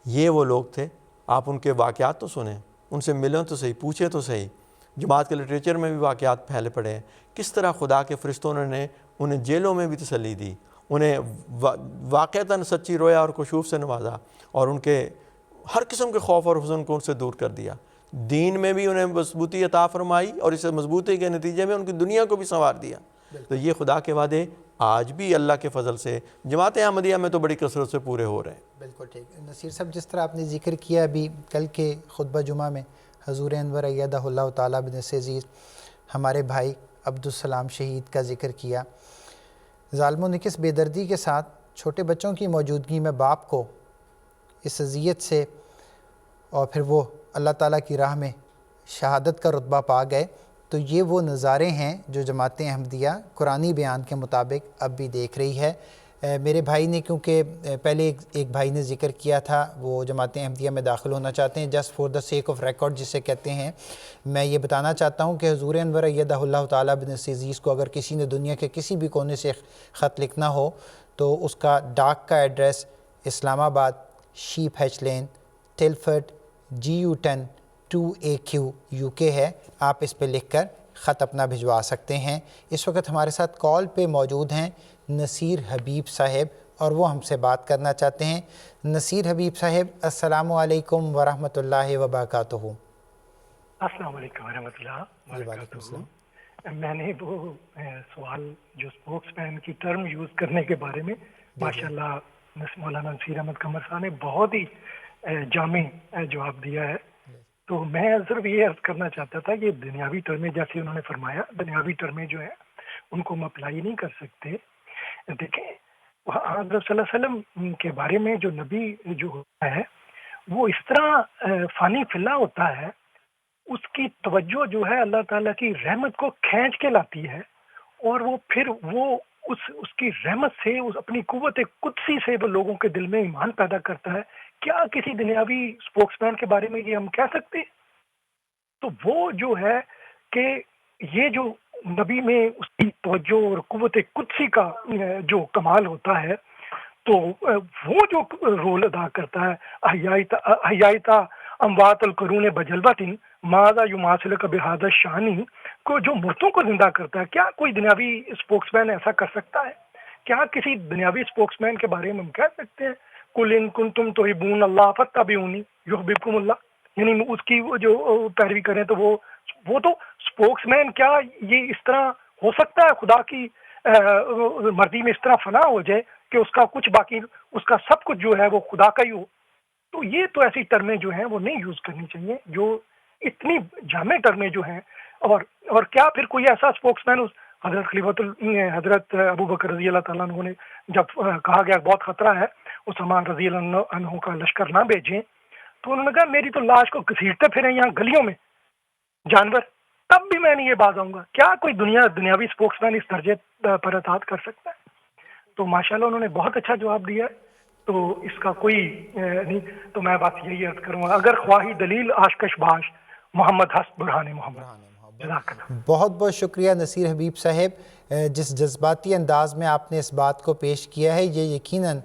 یہ وہ لوگ تھے، آپ ان کے واقعات تو سنیں، ان سے ملیں تو صحیح، پوچھیں تو صحیح۔ جماعت کے لٹریچر میں بھی واقعات پھیلے پڑے ہیں، کس طرح خدا کے فرشتوں نے انہیں جیلوں میں بھی تسلی دی، انہیں واقعتاً سچی رویا اور کشوف سے نوازا، اور ان کے ہر قسم کے خوف اور حزن کو ان سے دور کر دیا، دین میں بھی انہیں مضبوطی عطا فرمائی، اور اس مضبوطی کے نتیجے میں ان کی دنیا کو بھی سنوار دیا۔ تو یہ خدا کے وعدے آج بھی اللہ کے فضل سے جماعت احمدیہ میں تو بڑی کثرت سے پورے ہو رہے ہیں۔ بالکل ٹھیک۔ نصیر صاحب، جس طرح آپ نے ذکر کیا ابھی کل کے خطبہ جمعہ میں حضور انور ایدہ اللہ تعالیٰ بن عزیز ہمارے بھائی عبدالسلام شہید کا ذکر کیا، ظالموں نے کس بے دردی کے ساتھ چھوٹے بچوں کی موجودگی میں باپ کو اس اذیت سے، اور پھر وہ اللہ تعالیٰ کی راہ میں شہادت کا رتبہ پا گئے، تو یہ وہ نظارے ہیں جو جماعت احمدیہ قرآنی بیان کے مطابق اب بھی دیکھ رہی ہے۔ میرے بھائی نے، کیونکہ پہلے ایک بھائی نے ذکر کیا تھا وہ جماعت احمدیہ میں داخل ہونا چاہتے ہیں، just for the sake of record جسے کہتے ہیں، میں یہ بتانا چاہتا ہوں کہ حضور انور ایدہ اللہ تعالیٰ بن عزیز کو اگر کسی نے دنیا کے کسی بھی کونے سے خط لکھنا ہو تو اس کا ڈاک کا ایڈریس اسلام آباد، شیپ ہیچ لین، ٹلفرڈ، GU10 2AQ UK ہے۔ آپ اس پہ لکھ کر خط اپنا بھجوا سکتے ہیں۔ اس وقت ہمارے ساتھ کال پہ موجود ہیں نصیر حبیب صاحب، اور وہ ہم سے بات کرنا چاہتے ہیں۔ نصیر حبیب صاحب، السلام علیکم ورحمۃ اللہ وبرکاتہ۔ السلام علیکم ورحمۃ اللہ وبرکاتہ۔ میں نے وہ سوال جو اسپوکس مین کی ٹرم یوز کرنے کے بارے میں ماشاءاللہ مولانا نصیر احمد قمر صاحب نے بہت ہی جامع جواب دیا ہے، تو میں صرف یہ عرض کرنا چاہتا تھا کہ دنیاوی ٹرمیں جیسے انہوں نے فرمایا، دنیاوی ٹرمیں جو ہیں ان کو ہم اپلائی نہیں کر سکتے۔ دیکھیں حضرت صلی اللہ علیہ وسلم کے بارے میں جو نبی جو ہوتا ہے وہ اس طرح فانی فلا ہوتا ہے، اس کی توجہ جو ہے اللہ تعالیٰ کی رحمت کو کھینچ کے لاتی ہے، اور وہ پھر وہ اس کی رحمت سے، اس اپنی قوت قدسی سے وہ لوگوں کے دل میں ایمان پیدا کرتا ہے۔ کیا کسی دنیاوی اسپوکس مین کے بارے میں یہ ہم کہہ سکتے ہیں؟ تو وہ جو ہے کہ یہ جو نبی میں اس کی توجہ اور قوت قدسی کا جو کمال ہوتا ہے، تو وہ جو رول ادا کرتا ہے، احیائتا اموات القرون بجلبۃ ماذا یماثلک بہذا الشانی، کو جو مردوں کو زندہ کرتا ہے، کیا کوئی دنیاوی اسپوکس مین ایسا کر سکتا ہے؟ کیا کسی دنیاوی اسپوکس مین کے بارے میں ہم کہہ سکتے ہیں قل ان کنتم تحبون اللہ فاتبعونی یحببکم اللہ، یعنی اس کی وہ جو پیروی کریں؟ تو وہ تو اسپوکس مین، کیا یہ اس طرح ہو سکتا ہے خدا کی مرضی میں اس طرح فنا ہو جائے کہ اس کا کچھ باقی، اس کا سب کچھ جو ہے وہ خدا کا ہی ہو؟ تو یہ تو ایسی ٹرمیں جو ہیں وہ نہیں یوز کرنی چاہیے، جو اتنی جامع ٹرمیں جو ہیں۔ اور کیا پھر کوئی ایسا اسپوکس مین حضرت حضرت ابو بکر رضی اللہ تعالیٰ عنہ نے جب کہا گیا بہت خطرہ ہے اسامہ رضی اللہ عنہ کا لشکر نہ بھیجیں، تو انہوں نے کہا میری تو لاش کو گھسیٹتے پھریں یہاں گلیوں میں جانور، تب بھی میں نہیں یہ باز آؤں گا۔ کیا کوئی دنیاوی اسپوکس مین اس درجے پر اطاعت کر سکتا ہے؟ تو ماشاءاللہ انہوں نے بہت اچھا جواب دیا ہے، تو اس کا کوئی نہیں۔ تو میں بات یہی عرض کروں گا، اگر خواہی دلیل آشکش باش محمد ہست برہان محمد۔ بہت بہت شکریہ نصیر حبیب صاحب، جس جذباتی انداز میں آپ نے اس بات کو پیش کیا ہے، یہ یقیناً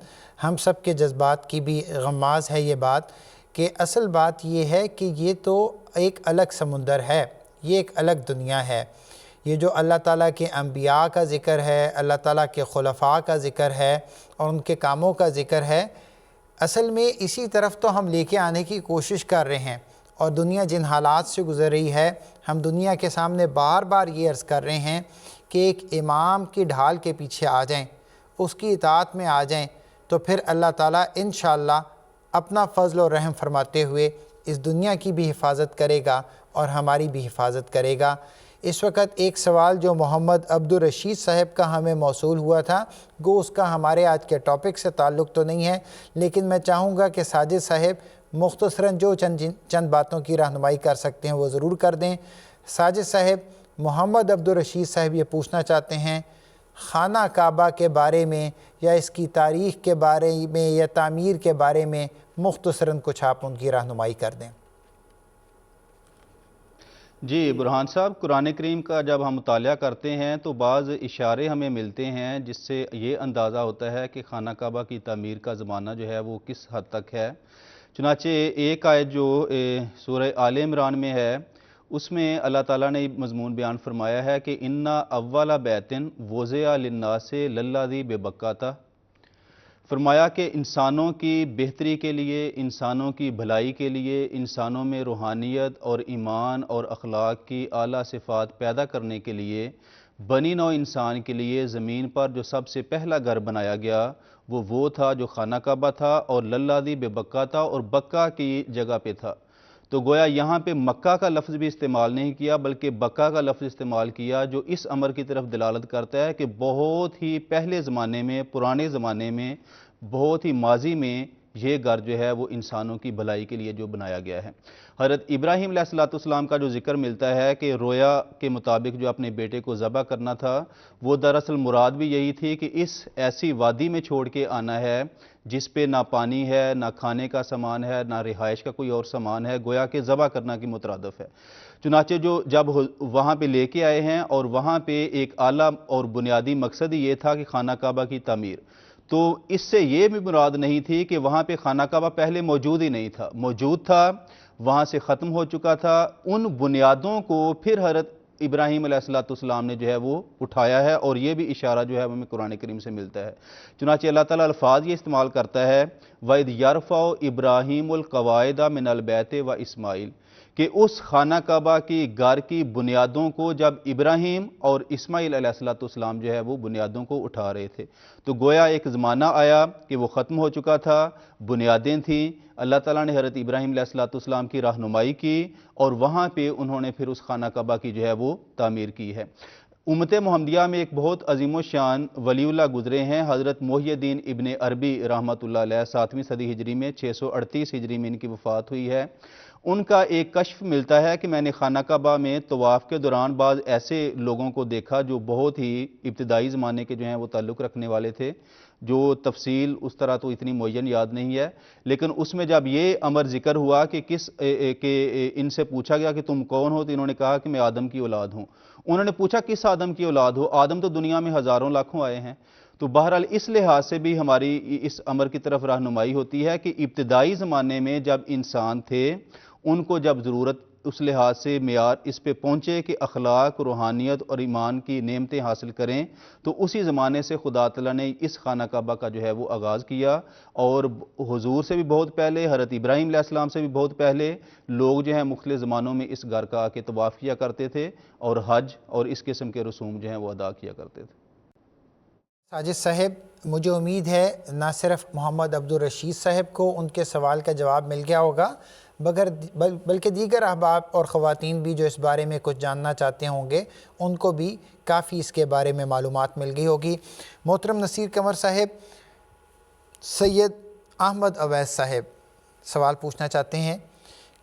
ہم سب کے جذبات کی بھی غماز ہے یہ بات، کہ اصل بات یہ ہے کہ یہ تو ایک الگ سمندر ہے، یہ ایک الگ دنیا ہے۔ یہ جو اللہ تعالیٰ کے انبیاء کا ذکر ہے، اللہ تعالیٰ کے خلفاء کا ذکر ہے اور ان کے کاموں کا ذکر ہے، اصل میں اسی طرف تو ہم لے کے آنے کی کوشش کر رہے ہیں۔ اور دنیا جن حالات سے گزر رہی ہے، ہم دنیا کے سامنے بار بار یہ عرض کر رہے ہیں کہ ایک امام کی ڈھال کے پیچھے آ جائیں، اس کی اطاعت میں آ جائیں، تو پھر اللہ تعالیٰ انشاءاللہ اپنا فضل و رحم فرماتے ہوئے اس دنیا کی بھی حفاظت کرے گا اور ہماری بھی حفاظت کرے گا۔ اس وقت ایک سوال جو محمد عبدالرشید صاحب کا ہمیں موصول ہوا تھا، گو اس کا ہمارے آج کے ٹاپک سے تعلق تو نہیں ہے، لیکن میں چاہوں گا کہ ساجد صاحب مختصراً جو چند باتوں کی رہنمائی کر سکتے ہیں وہ ضرور کر دیں۔ ساجد صاحب، محمد عبدالرشید صاحب یہ پوچھنا چاہتے ہیں خانہ کعبہ کے بارے میں یا اس کی تاریخ کے بارے میں یا تعمیر کے بارے میں مختصراً کچھ آپ ان کی رہنمائی کر دیں۔ جی برہان صاحب، قرآن کریم کا جب ہم مطالعہ کرتے ہیں تو بعض اشارے ہمیں ملتے ہیں جس سے یہ اندازہ ہوتا ہے کہ خانہ کعبہ کی تعمیر کا زمانہ جو ہے وہ کس حد تک ہے۔ چنانچہ ایک آیت جو سورہ آل عمران میں ہے اس میں اللہ تعالیٰ نے مضمون بیان فرمایا ہے کہ اِنَّا اَوَّلَ بَیْتٍ وُضِعَ لِلنَّاسِ لَلَّذِی بِبَکَّۃَ، فرمایا کہ انسانوں کی بہتری کے لیے، انسانوں کی بھلائی کے لیے، انسانوں میں روحانیت اور ایمان اور اخلاق کی اعلیٰ صفات پیدا کرنے کے لیے بنی نوع انسان کے لیے زمین پر جو سب سے پہلا گھر بنایا گیا وہ تھا جو خانہ کعبہ تھا، اور للذی ببکہ تھا، اور بکہ کی جگہ پہ تھا۔ تو گویا یہاں پہ مکہ کا لفظ بھی استعمال نہیں کیا بلکہ بکہ کا لفظ استعمال کیا، جو اس امر کی طرف دلالت کرتا ہے کہ بہت ہی پہلے زمانے میں، پرانے زمانے میں، بہت ہی ماضی میں یہ گھر جو ہے وہ انسانوں کی بھلائی کے لیے جو بنایا گیا ہے۔ حضرت ابراہیم علیہ السلام کا جو ذکر ملتا ہے کہ رویا کے مطابق جو اپنے بیٹے کو ذبح کرنا تھا، وہ دراصل مراد بھی یہی تھی کہ اس ایسی وادی میں چھوڑ کے آنا ہے جس پہ نہ پانی ہے، نہ کھانے کا سامان ہے، نہ رہائش کا کوئی اور سامان ہے، گویا کہ ذبح کرنا کی مترادف ہے۔ چنانچہ جب وہاں پہ لے کے آئے ہیں اور وہاں پہ ایک اعلیٰ اور بنیادی مقصد یہ تھا کہ خانہ کعبہ کی تعمیر، تو اس سے یہ بھی مراد نہیں تھی کہ وہاں پہ خانہ کعبہ پہلے موجود ہی نہیں تھا، موجود تھا، وہاں سے ختم ہو چکا تھا۔ ان بنیادوں کو پھر حضرت ابراہیم علیہ السلام نے جو ہے وہ اٹھایا ہے، اور یہ بھی اشارہ جو ہے ہمیں قرآن کریم سے ملتا ہے۔ چنانچہ اللہ تعالیٰ الفاظ یہ استعمال کرتا ہے وَإِذْ يَرْفَعُ إِبْرَاهِيمُ الْقَوَاعِدَ مِنَ الْبَيْتِ وَإِسْمَاعِيلُ، کہ اس خانہ کعبہ کی گھر کی بنیادوں کو جب ابراہیم اور اسماعیل علیہ السلام جو ہے وہ بنیادوں کو اٹھا رہے تھے، تو گویا ایک زمانہ آیا کہ وہ ختم ہو چکا تھا، بنیادیں تھیں، اللہ تعالیٰ نے حضرت ابراہیم علیہ السلام کی رہنمائی کی اور وہاں پہ انہوں نے پھر اس خانہ کعبہ کی جو ہے وہ تعمیر کی ہے۔ امت محمدیہ میں ایک بہت عظیم و شان ولی اللہ گزرے ہیں، حضرت محی الدین ابن عربی رحمۃ اللہ علیہ، 7ویں صدی ہجری میں، 638 ہجری میں ان کی وفات ہوئی ہے۔ ان کا ایک کشف ملتا ہے کہ میں نے خانہ کعبہ میں طواف کے دوران بعض ایسے لوگوں کو دیکھا جو بہت ہی ابتدائی زمانے کے جو ہیں وہ تعلق رکھنے والے تھے، جو تفصیل اس طرح تو اتنی معین یاد نہیں ہے، لیکن اس میں جب یہ امر ذکر ہوا کہ ان سے پوچھا گیا کہ تم کون ہو، تو انہوں نے کہا کہ میں آدم کی اولاد ہوں۔ انہوں نے پوچھا کس آدم کی اولاد ہو؟ آدم تو دنیا میں ہزاروں لاکھوں آئے ہیں۔ تو بہرحال اس لحاظ سے بھی ہماری اس امر کی طرف رہنمائی ہوتی ہے کہ ابتدائی زمانے میں جب انسان تھے، ان کو جب ضرورت اس لحاظ سے معیار اس پہ پہنچے کہ اخلاق، روحانیت اور ایمان کی نعمتیں حاصل کریں، تو اسی زمانے سے خدا تعالیٰ نے اس خانہ کعبہ کا جو ہے وہ آغاز کیا، اور حضور سے بھی بہت پہلے، حضرت ابراہیم علیہ السلام سے بھی بہت پہلے لوگ جو ہیں مختلف زمانوں میں اس گھر کا آ کے طواف کیا کرتے تھے اور حج اور اس قسم کے رسوم جو ہیں وہ ادا کیا کرتے تھے۔ ساجد صاحب، مجھے امید ہے نہ صرف محمد عبدالرشید صاحب کو ان کے سوال کا جواب مل گیا ہوگا بلکہ دیگر احباب اور خواتین بھی جو اس بارے میں کچھ جاننا چاہتے ہوں گے ان کو بھی کافی اس کے بارے میں معلومات مل گئی ہوگی۔ محترم نصیر قمر صاحب، سید احمد اویس صاحب سوال پوچھنا چاہتے ہیں،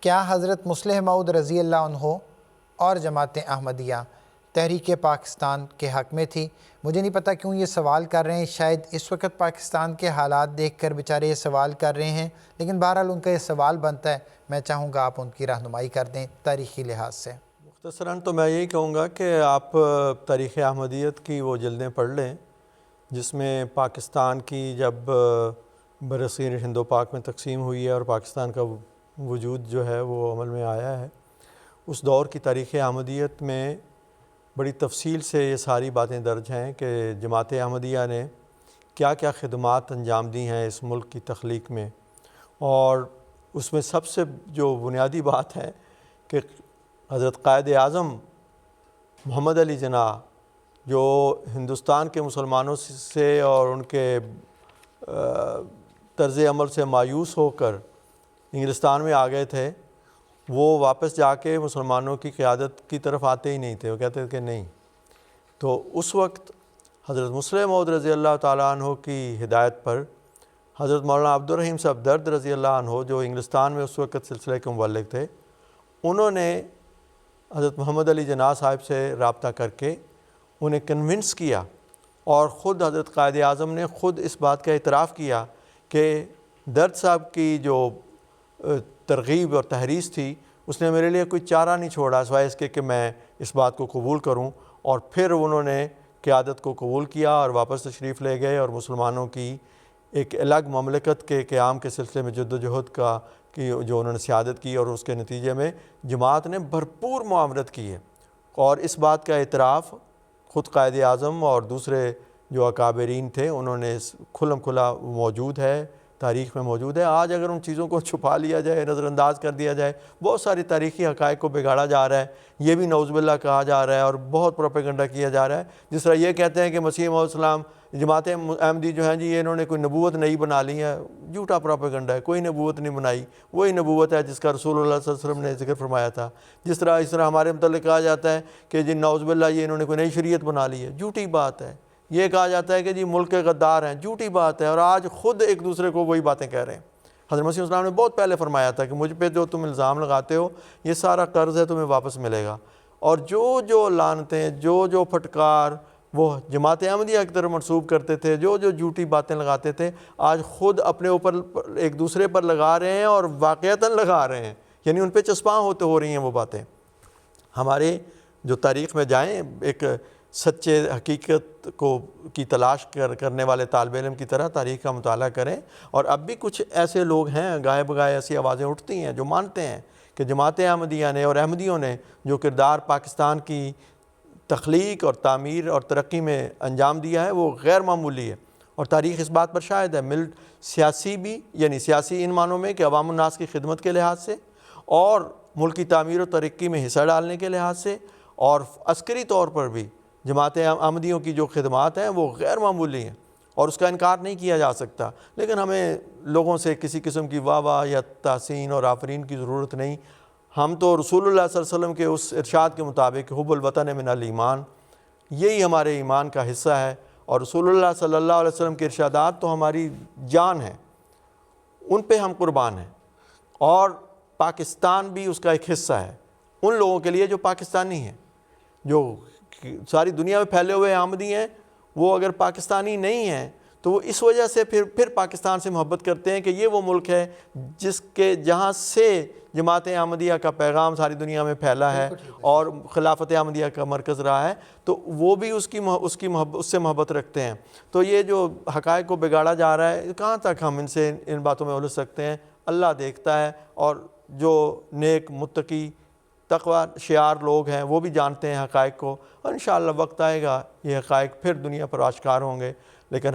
کیا حضرت مصلح موعود رضی اللہ عنہ اور جماعت احمدیہ تحریک پاکستان کے حق میں تھی؟ مجھے نہیں پتہ کیوں یہ سوال کر رہے ہیں، شاید اس وقت پاکستان کے حالات دیکھ کر بیچارے یہ سوال کر رہے ہیں، لیکن بہرحال ان کا یہ سوال بنتا ہے، میں چاہوں گا آپ ان کی رہنمائی کر دیں تاریخی لحاظ سے۔ مختصراً تو میں یہی کہوں گا کہ آپ تاریخ احمدیت کی وہ جلدیں پڑھ لیں جس میں پاکستان کی جب برصغیر ہند و پاک میں تقسیم ہوئی ہے اور پاکستان کا وجود جو ہے وہ عمل میں آیا ہے، اس دور کی تاریخ احمدیت میں بڑی تفصیل سے یہ ساری باتیں درج ہیں کہ جماعت احمدیہ نے کیا کیا خدمات انجام دی ہیں اس ملک کی تخلیق میں، اور اس میں سب سے جو بنیادی بات ہے کہ حضرت قائد اعظم محمد علی جناح جو ہندوستان کے مسلمانوں سے اور ان کے طرز عمل سے مایوس ہو کر انگلستان میں آ گئے تھے، وہ واپس جا کے مسلمانوں کی قیادت کی طرف آتے ہی نہیں تھے، وہ کہتے تھے کہ نہیں۔ تو اس وقت حضرت مصلح موعود رضی اللہ تعالیٰ عنہ کی ہدایت پر حضرت مولانا عبدالرحیم صاحب درد رضی اللہ عنہ جو انگلستان میں اس وقت سلسلے کے مبلغ تھے، انہوں نے حضرت محمد علی جناح صاحب سے رابطہ کر کے انہیں کنونس کیا، اور خود حضرت قائد اعظم نے خود اس بات کا اعتراف کیا کہ درد صاحب کی جو ترغیب اور تحریض تھی اس نے میرے لیے کوئی چارہ نہیں چھوڑا سوائے اس کے کہ میں اس بات کو قبول کروں، اور پھر انہوں نے قیادت کو قبول کیا اور واپس تشریف لے گئے، اور مسلمانوں کی ایک الگ مملکت کے قیام کے سلسلے میں جد و جہد کا کی جو انہوں نے سیادت کی، اور اس کے نتیجے میں جماعت نے بھرپور معاونت کی ہے۔ اور اس بات کا اعتراف خود قائد اعظم اور دوسرے جو اکابرین تھے انہوں نے کھلم کھلا موجود ہے، تاریخ میں موجود ہے۔ آج اگر ان چیزوں کو چھپا لیا جائے، نظر انداز کر دیا جائے، بہت ساری تاریخی حقائق کو بگاڑا جا رہا ہے، یہ بھی نعوذ باللہ کہا جا رہا ہے اور بہت پروپیگنڈا کیا جا رہا ہے۔ جس طرح یہ کہتے ہیں کہ مسیح موعود السلام جماعت احمدی جو ہیں جی انہوں نے کوئی نبوت نہیں بنا لی ہے، جھوٹا پروپیگنڈا ہے، کوئی نبوت نہیں بنائی، وہی نبوت ہے جس کا رسول اللہ صلی اللہ علیہ وسلم نے ذکر فرمایا تھا۔ اس طرح ہمارے متعلق کہا جاتا ہے کہ جی نعوذ باللہ یہ انہوں نے کوئی نئی شریعت بنا لی ہے، جھوٹی بات ہے۔ یہ کہا جاتا ہے کہ جی ملک کے غدار ہیں، جھوٹی بات ہے، اور آج خود ایک دوسرے کو وہی باتیں کہہ رہے ہیں۔ حضرت مسیح السلام نے بہت پہلے فرمایا تھا کہ مجھ پہ جو تم الزام لگاتے ہو یہ سارا قرض ہے، تمہیں واپس ملے گا۔ اور جو لعنتیں، جو پھٹکار وہ جماعت احمدیہ کی طرف منسوب کرتے تھے، جو جھوٹی باتیں لگاتے تھے، آج خود اپنے اوپر ایک دوسرے پر لگا رہے ہیں اور واقعتاً لگا رہے ہیں، یعنی ان پہ چسپاں ہو رہی ہیں وہ باتیں۔ ہمارے جو تاریخ میں جائیں، ایک سچے حقیقت کی تلاش کرنے والے طالب علم کی طرح تاریخ کا مطالعہ کریں، اور اب بھی کچھ ایسے لوگ ہیں، گائے بگائے ایسی آوازیں اٹھتی ہیں جو مانتے ہیں کہ جماعت احمدیہ نے اور احمدیوں نے جو کردار پاکستان کی تخلیق اور تعمیر اور ترقی میں انجام دیا ہے وہ غیر معمولی ہے، اور تاریخ اس بات پر شاہد ہے۔ سیاسی بھی، یعنی سیاسی ان معنوں میں کہ عوام الناس کی خدمت کے لحاظ سے، اور ملک کی تعمیر و ترقی میں حصہ ڈالنے کے لحاظ سے، اور عسکری طور پر بھی جماعت احمدیوں کی جو خدمات ہیں وہ غیر معمولی ہیں، اور اس کا انکار نہیں کیا جا سکتا۔ لیکن ہمیں لوگوں سے کسی قسم کی واہ واہ یا تحسین اور آفرین کی ضرورت نہیں۔ ہم تو رسول اللہ صلی اللہ علیہ وسلم کے اس ارشاد کے مطابق حب الوطن من الایمان، یہی ہمارے ایمان کا حصہ ہے، اور رسول اللہ صلی اللہ علیہ وسلم کے ارشادات تو ہماری جان ہیں، ان پہ ہم قربان ہیں، اور پاکستان بھی اس کا ایک حصہ ہے ان لوگوں کے لیے جو پاکستانی ہیں، جو ساری دنیا میں پھیلے ہوئے احمدی ہیں، وہ اگر پاکستانی نہیں ہیں تو وہ اس وجہ سے پھر پاکستان سے محبت کرتے ہیں کہ یہ وہ ملک ہے جہاں سے جماعت احمدیہ کا پیغام ساری دنیا میں پھیلا ہے اور خلافت احمدیہ کا مرکز رہا ہے، تو وہ بھی اس سے محبت رکھتے ہیں۔ تو یہ جو حقائق کو بگاڑا جا رہا ہے، کہاں تک ہم ان باتوں میں الجھ سکتے ہیں؟ اللہ دیکھتا ہے، اور جو نیک متقی تقوی شعار لوگ ہیں وہ بھی جانتے ہیں حقائق کو، اور انشاءاللہ وقت آئے گا یہ حقائق پھر دنیا پر آشکار ہوں گے۔ لیکن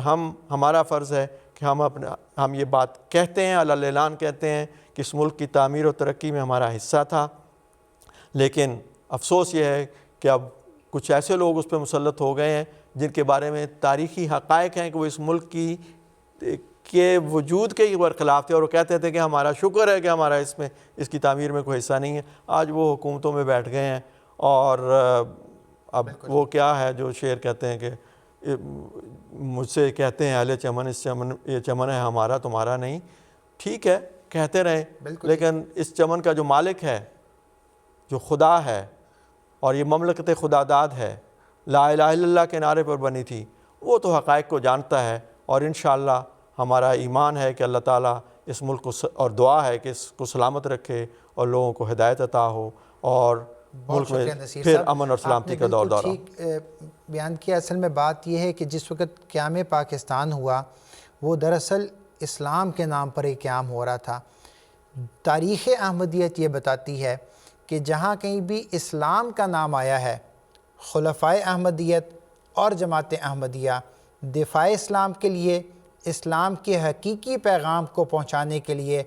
ہمارا فرض ہے کہ ہم یہ بات کہتے ہیں، علی اعلان کہتے ہیں کہ اس ملک کی تعمیر و ترقی میں ہمارا حصہ تھا، لیکن افسوس یہ ہے کہ اب کچھ ایسے لوگ اس پہ مسلط ہو گئے ہیں جن کے بارے میں تاریخی حقائق ہیں کہ وہ اس ملک کے وجود کے ہی برخلاف تھے، اور وہ کہتے تھے کہ ہمارا شکر ہے کہ ہمارا اس کی تعمیر میں کوئی حصہ نہیں ہے۔ آج وہ حکومتوں میں بیٹھ گئے ہیں، اور اب وہ کیا ہے جو شعر کہتے ہیں کہ مجھ سے کہتے ہیں اہل چمن یہ چمن ہے ہمارا تمہارا نہیں۔ ٹھیک ہے، کہتے رہیں، لیکن اس چمن کا جو مالک ہے، جو خدا ہے، اور یہ مملکت خدا داد ہے، لا الہ الا اللہ کے نعرے پر بنی تھی، وہ تو حقائق کو جانتا ہے، اور انشاءاللہ ہمارا ایمان ہے کہ اللہ تعالیٰ اس ملک کو، اور دعا ہے کہ اس کو سلامت رکھے اور لوگوں کو ہدایت عطا ہو، اور ملک میں پھر امن اور سلامتی کا دور دورہ۔ ٹھیک بیان کیا۔ اصل میں بات یہ ہے کہ جس وقت قیام پاکستان ہوا وہ دراصل اسلام کے نام پر ایک قیام ہو رہا تھا۔ تاریخ احمدیت یہ بتاتی ہے کہ جہاں کہیں بھی اسلام کا نام آیا ہے، خلفائے احمدیت اور جماعت احمدیہ دفاع اسلام کے لیے، اسلام کے حقیقی پیغام کو پہنچانے کے لیے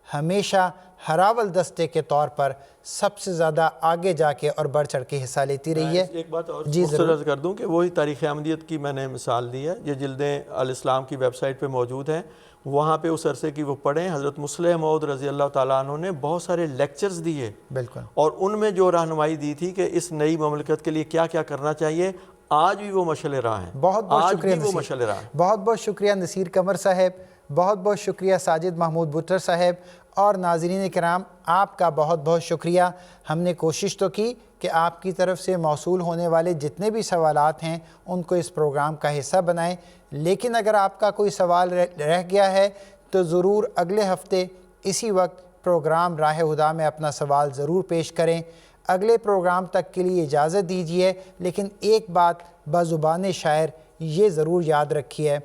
ہمیشہ ہراول دستے کے طور پر سب سے زیادہ آگے جا کے اور بڑھ چڑھ کے حصہ لیتی رہی ہے۔ ایک بات اور جی مختصر کر دوں کہ وہی تاریخ احمدیت کی میں نے مثال دی ہے، یہ جلدیں الاسلام کی ویب سائٹ پہ موجود ہیں، وہاں پہ اس عرصے کی وہ پڑھیں۔ حضرت مسلح موعود رضی اللہ تعالیٰ عنہ نے بہت سارے لیکچرز دیے، بالکل، اور ان میں جو رہنمائی دی تھی کہ اس نئی مملکت کے لیے کیا کیا کرنا چاہیے، آج بھی وہ مشعل راہ ہیں۔ بہت بہت شکریہ وہ مشعل راہ ہیں۔ بہت بہت شکریہ نصیر قمر صاحب، بہت بہت شکریہ ساجد محمود بٹر صاحب، اور ناظرین کرام آپ کا بہت بہت شکریہ۔ ہم نے کوشش تو کی کہ آپ کی طرف سے موصول ہونے والے جتنے بھی سوالات ہیں ان کو اس پروگرام کا حصہ بنائیں. لیکن اگر آپ کا کوئی سوال رہ گیا ہے تو ضرور اگلے ہفتے اسی وقت پروگرام راہ ہدا میں اپنا سوال ضرور پیش کریں. اگلے پروگرام تک کے لیے اجازت دیجیے، لیکن ایک بات بزبان شاعر یہ ضرور یاد رکھیے،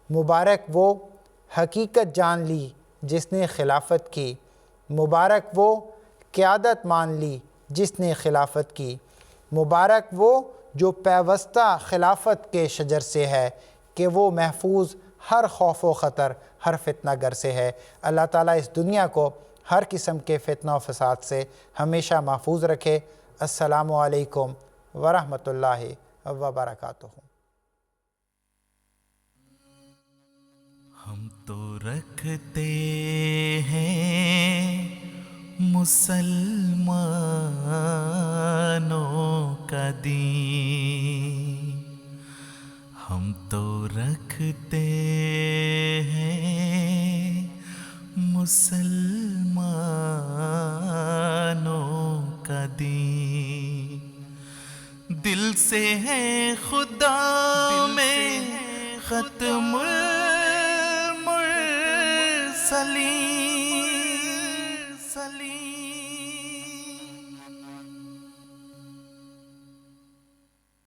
مبارک وہ حقیقت جان لی جس نے خلافت کی، مبارک وہ قیادت مان لی جس نے خلافت کی، مبارک وہ جو پیوستہ خلافت کے شجر سے ہے کہ وہ محفوظ ہر خوف و خطر، ہر فتنہ گر سے ہے. اللہ تعالیٰ اس دنیا کو ہر قسم کے فتنہ و فساد سے ہمیشہ محفوظ رکھے. السلام علیکم ورحمۃ اللہ وبرکاتہ. ہم تو رکھتے ہیں مسلمانوں کا دین، ہم تو رکھتے ہیں مسلمانوں کا دین. دل سے ہے خدا میں ختم المرسلین،